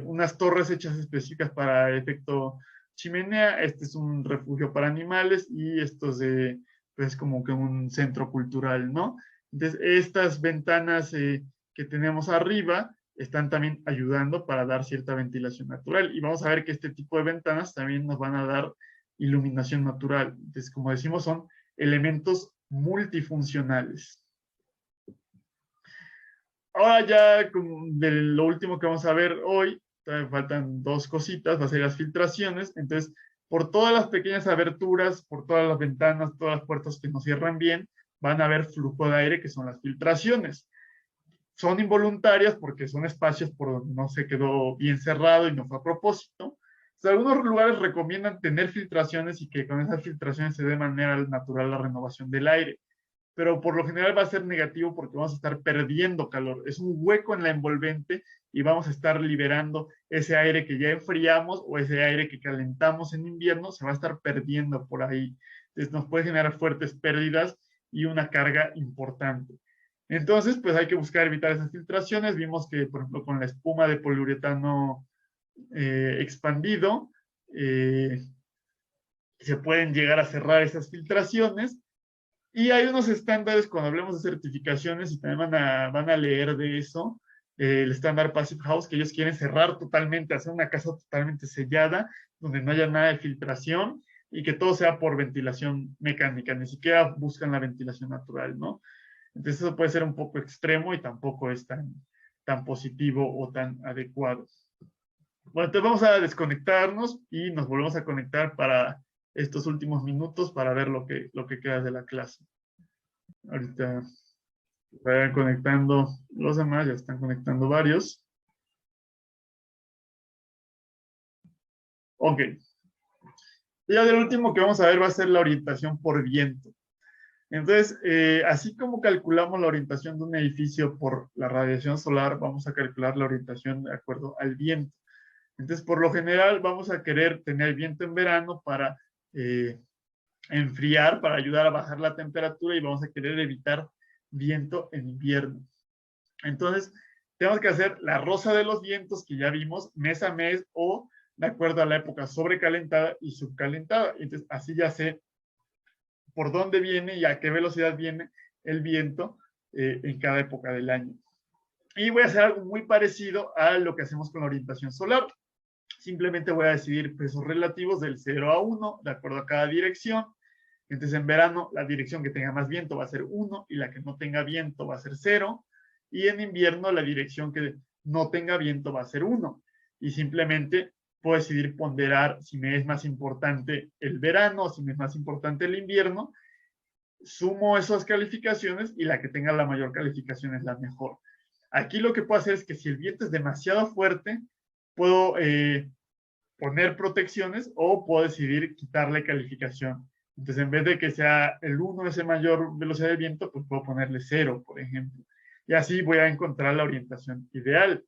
unas torres hechas específicas para efecto chimenea. Este es un refugio para animales y esto es pues como que un centro cultural, ¿no? Entonces, estas ventanas que tenemos arriba están también ayudando para dar cierta ventilación natural. Y vamos a ver que este tipo de ventanas también nos van a dar iluminación natural. Entonces, como decimos, son elementos multifuncionales. Ahora ya de lo último que vamos a ver hoy, todavía faltan 2 cositas, va a ser las filtraciones. Entonces, por todas las pequeñas aberturas, por todas las ventanas, todas las puertas que no cierran bien, van a haber flujo de aire, que son las filtraciones. Son involuntarias porque son espacios por donde no se quedó bien cerrado y no fue a propósito. Algunos lugares recomiendan tener filtraciones y que con esas filtraciones se dé de manera natural la renovación del aire, pero por lo general va a ser negativo porque vamos a estar perdiendo calor. Es un hueco en la envolvente y vamos a estar liberando ese aire que ya enfriamos o ese aire que calentamos en invierno, se va a estar perdiendo por ahí. Entonces nos puede generar fuertes pérdidas y una carga importante. Entonces, pues hay que buscar evitar esas filtraciones. Vimos que, por ejemplo, con la espuma de poliuretano expandido, se pueden llegar a cerrar esas filtraciones. Y hay unos estándares cuando hablemos de certificaciones y también van a leer de eso, el estándar Passive House, que ellos quieren cerrar totalmente, hacer una casa totalmente sellada, donde no haya nada de filtración y que todo sea por ventilación mecánica, ni siquiera buscan la ventilación natural, ¿no? Entonces eso puede ser un poco extremo y tampoco es tan positivo o tan adecuado. Bueno, entonces vamos a desconectarnos y nos volvemos a conectar para estos últimos minutos para ver lo que queda de la clase. Ahorita vayan conectando los demás, ya están conectando varios. Ok. Ya del último que vamos a ver va a ser la orientación por viento. Entonces, así como calculamos la orientación de un edificio por la radiación solar, vamos a calcular la orientación de acuerdo al viento. Entonces, por lo general, vamos a querer tener viento en verano para enfriar, para ayudar a bajar la temperatura, y vamos a querer evitar viento en invierno. Entonces, tenemos que hacer la rosa de los vientos que ya vimos mes a mes o de acuerdo a la época sobrecalentada y subcalentada. Entonces, así ya sé por dónde viene y a qué velocidad viene el viento en cada época del año. Y voy a hacer algo muy parecido a lo que hacemos con la orientación solar. Simplemente voy a decidir pesos relativos del 0 a 1 de acuerdo a cada dirección. Entonces, en verano, la dirección que tenga más viento va a ser 1 y la que no tenga viento va a ser 0. Y en invierno, la dirección que no tenga viento va a ser 1. Y simplemente puedo decidir ponderar si me es más importante el verano o si me es más importante el invierno. Sumo esas calificaciones y la que tenga la mayor calificación es la mejor. Aquí lo que puedo hacer es que si el viento es demasiado fuerte, puedo poner protecciones o puedo decidir quitarle calificación. Entonces, en vez de que sea el 1 esa mayor velocidad de viento, pues puedo ponerle 0, por ejemplo. Y así voy a encontrar la orientación ideal.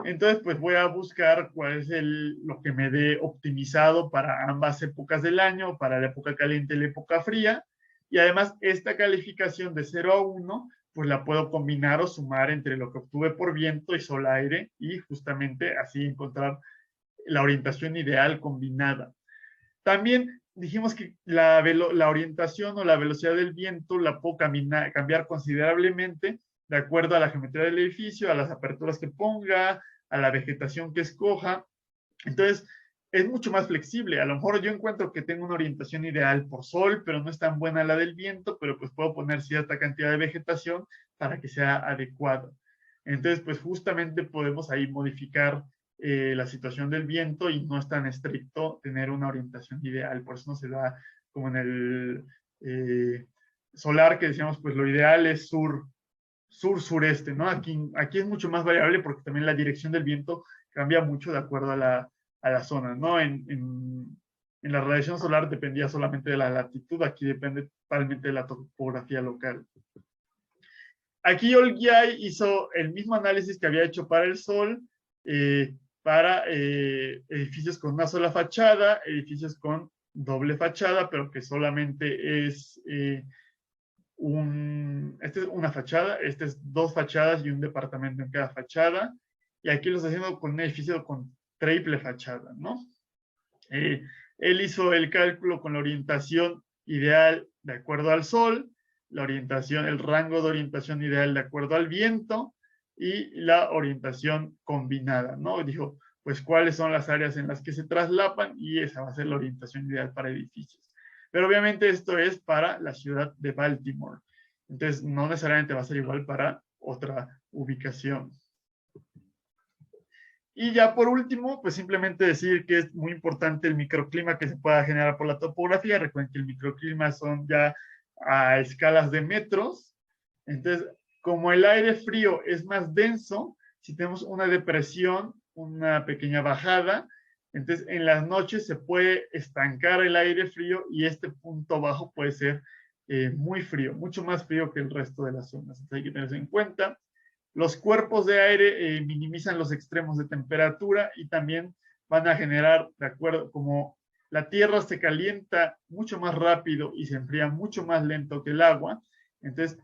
Entonces, pues voy a buscar cuál es lo que me dé optimizado para ambas épocas del año, para la época caliente y la época fría. Y además, esta calificación de 0 a 1, pues la puedo combinar o sumar entre lo que obtuve por viento y sol-aire y justamente así encontrar la orientación ideal combinada. También dijimos que la orientación o la velocidad del viento la puedo cambiar considerablemente de acuerdo a la geometría del edificio, a las aperturas que ponga, a la vegetación que escoja. Entonces, es mucho más flexible. A lo mejor yo encuentro que tengo una orientación ideal por sol, pero no es tan buena la del viento, pero pues puedo poner cierta cantidad de vegetación para que sea adecuado. Entonces, pues justamente podemos ahí modificar la situación del viento y no es tan estricto tener una orientación ideal. Por eso no se da como en el solar que decíamos, pues lo ideal es sur-sureste, ¿no? Aquí es mucho más variable porque también la dirección del viento cambia mucho de acuerdo a la zona, ¿no? En la radiación solar dependía solamente de la latitud, aquí depende totalmente de la topografía local. Aquí Olgiay hizo el mismo análisis que había hecho para el Sol, para edificios con una sola fachada, edificios con doble fachada, pero que solamente es esta es una fachada, esta es dos fachadas y un departamento en cada fachada, y aquí lo está haciendo con un edificio con triple fachada, ¿no? Él hizo el cálculo con la orientación ideal de acuerdo al sol, la orientación, el rango de orientación ideal de acuerdo al viento y la orientación combinada, ¿no? Dijo, pues cuáles son las áreas en las que se traslapan y esa va a ser la orientación ideal para edificios. Pero obviamente esto es para la ciudad de Baltimore. Entonces, no necesariamente va a ser igual para otra ubicación. Y ya por último, pues simplemente decir que es muy importante el microclima que se pueda generar por la topografía. Recuerden que el microclima son ya a escalas de metros. Entonces, como el aire frío es más denso, si tenemos una depresión, una pequeña bajada, entonces en las noches se puede estancar el aire frío y este punto bajo puede ser muy frío, mucho más frío que el resto de las zonas. Entonces hay que tenerse en cuenta. Los cuerpos de aire minimizan los extremos de temperatura y también van a generar, de acuerdo, como la tierra se calienta mucho más rápido y se enfría mucho más lento que el agua, entonces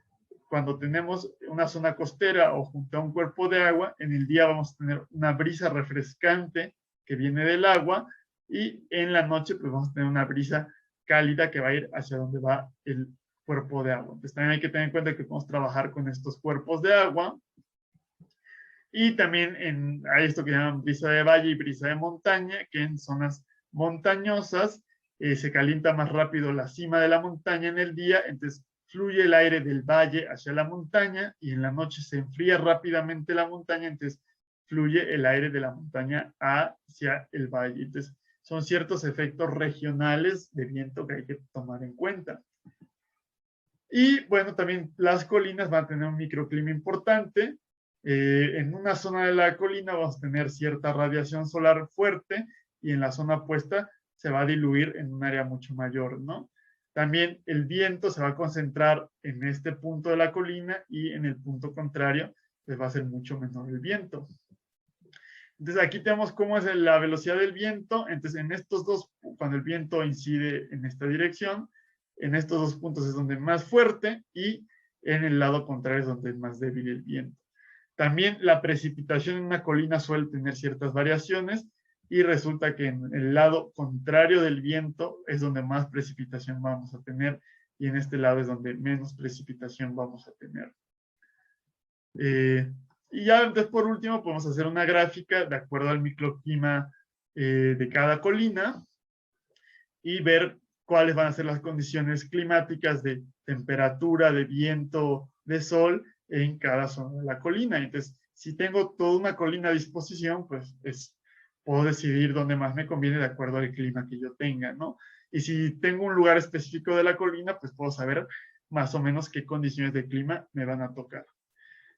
cuando tenemos una zona costera o junto a un cuerpo de agua, en el día vamos a tener una brisa refrescante que viene del agua y en la noche pues vamos a tener una brisa cálida que va a ir hacia donde va el cuerpo de agua. Entonces también hay que tener en cuenta que podemos trabajar con estos cuerpos de agua. Y también hay esto que llaman brisa de valle y brisa de montaña, que en zonas montañosas se calienta más rápido la cima de la montaña en el día, entonces fluye el aire del valle hacia la montaña y en la noche se enfría rápidamente la montaña, entonces fluye el aire de la montaña hacia el valle. Entonces, son ciertos efectos regionales de viento que hay que tomar en cuenta. Y bueno, también las colinas van a tener un microclima importante. En una zona de la colina vamos a tener cierta radiación solar fuerte y en la zona opuesta se va a diluir en un área mucho mayor, ¿no? También el viento se va a concentrar en este punto de la colina y en el punto contrario pues va a ser mucho menor el viento. Entonces aquí tenemos cómo es la velocidad del viento. Entonces en estos dos, cuando el viento incide en esta dirección, en estos dos puntos es donde es más fuerte y en el lado contrario es donde es más débil el viento. También la precipitación en una colina suele tener ciertas variaciones y resulta que en el lado contrario del viento es donde más precipitación vamos a tener y en este lado es donde menos precipitación vamos a tener. Y ya entonces por último podemos hacer una gráfica de acuerdo al microclima de cada colina y ver cuáles van a ser las condiciones climáticas de temperatura, de viento, de sol en cada zona de la colina. Entonces, si tengo toda una colina a disposición, pues puedo decidir dónde más me conviene de acuerdo al clima que yo tenga, ¿no? Y si tengo un lugar específico de la colina, pues puedo saber más o menos qué condiciones de clima me van a tocar.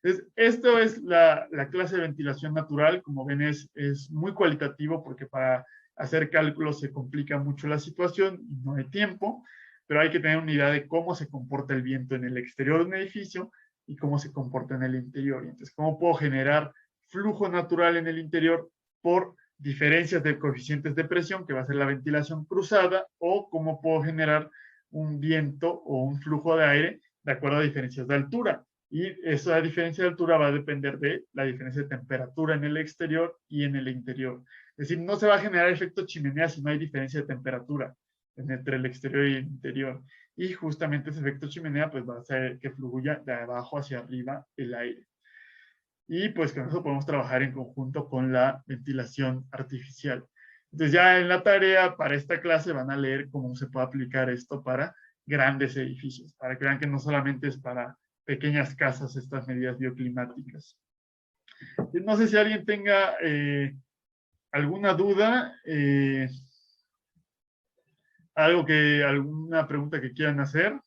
Entonces, esto es la clase de ventilación natural. Como ven, es muy cualitativo porque para hacer cálculos se complica mucho la situación y no hay tiempo, pero hay que tener una idea de cómo se comporta el viento en el exterior de un edificio y cómo se comporta en el interior. Entonces, cómo puedo generar flujo natural en el interior por diferencias de coeficientes de presión, que va a ser la ventilación cruzada, o cómo puedo generar un viento o un flujo de aire de acuerdo a diferencias de altura. Y esa diferencia de altura va a depender de la diferencia de temperatura en el exterior y en el interior. Es decir, no se va a generar efecto chimenea si no hay diferencia de temperatura entre el exterior y el interior. Y justamente ese efecto chimenea pues va a hacer que fluya de abajo hacia arriba el aire. Y pues con eso podemos trabajar en conjunto con la ventilación artificial. Entonces ya en la tarea para esta clase van a leer cómo se puede aplicar esto para grandes edificios, para que vean que no solamente es para pequeñas casas estas medidas bioclimáticas. No sé si alguien tenga alguna duda, alguna pregunta que quieran hacer.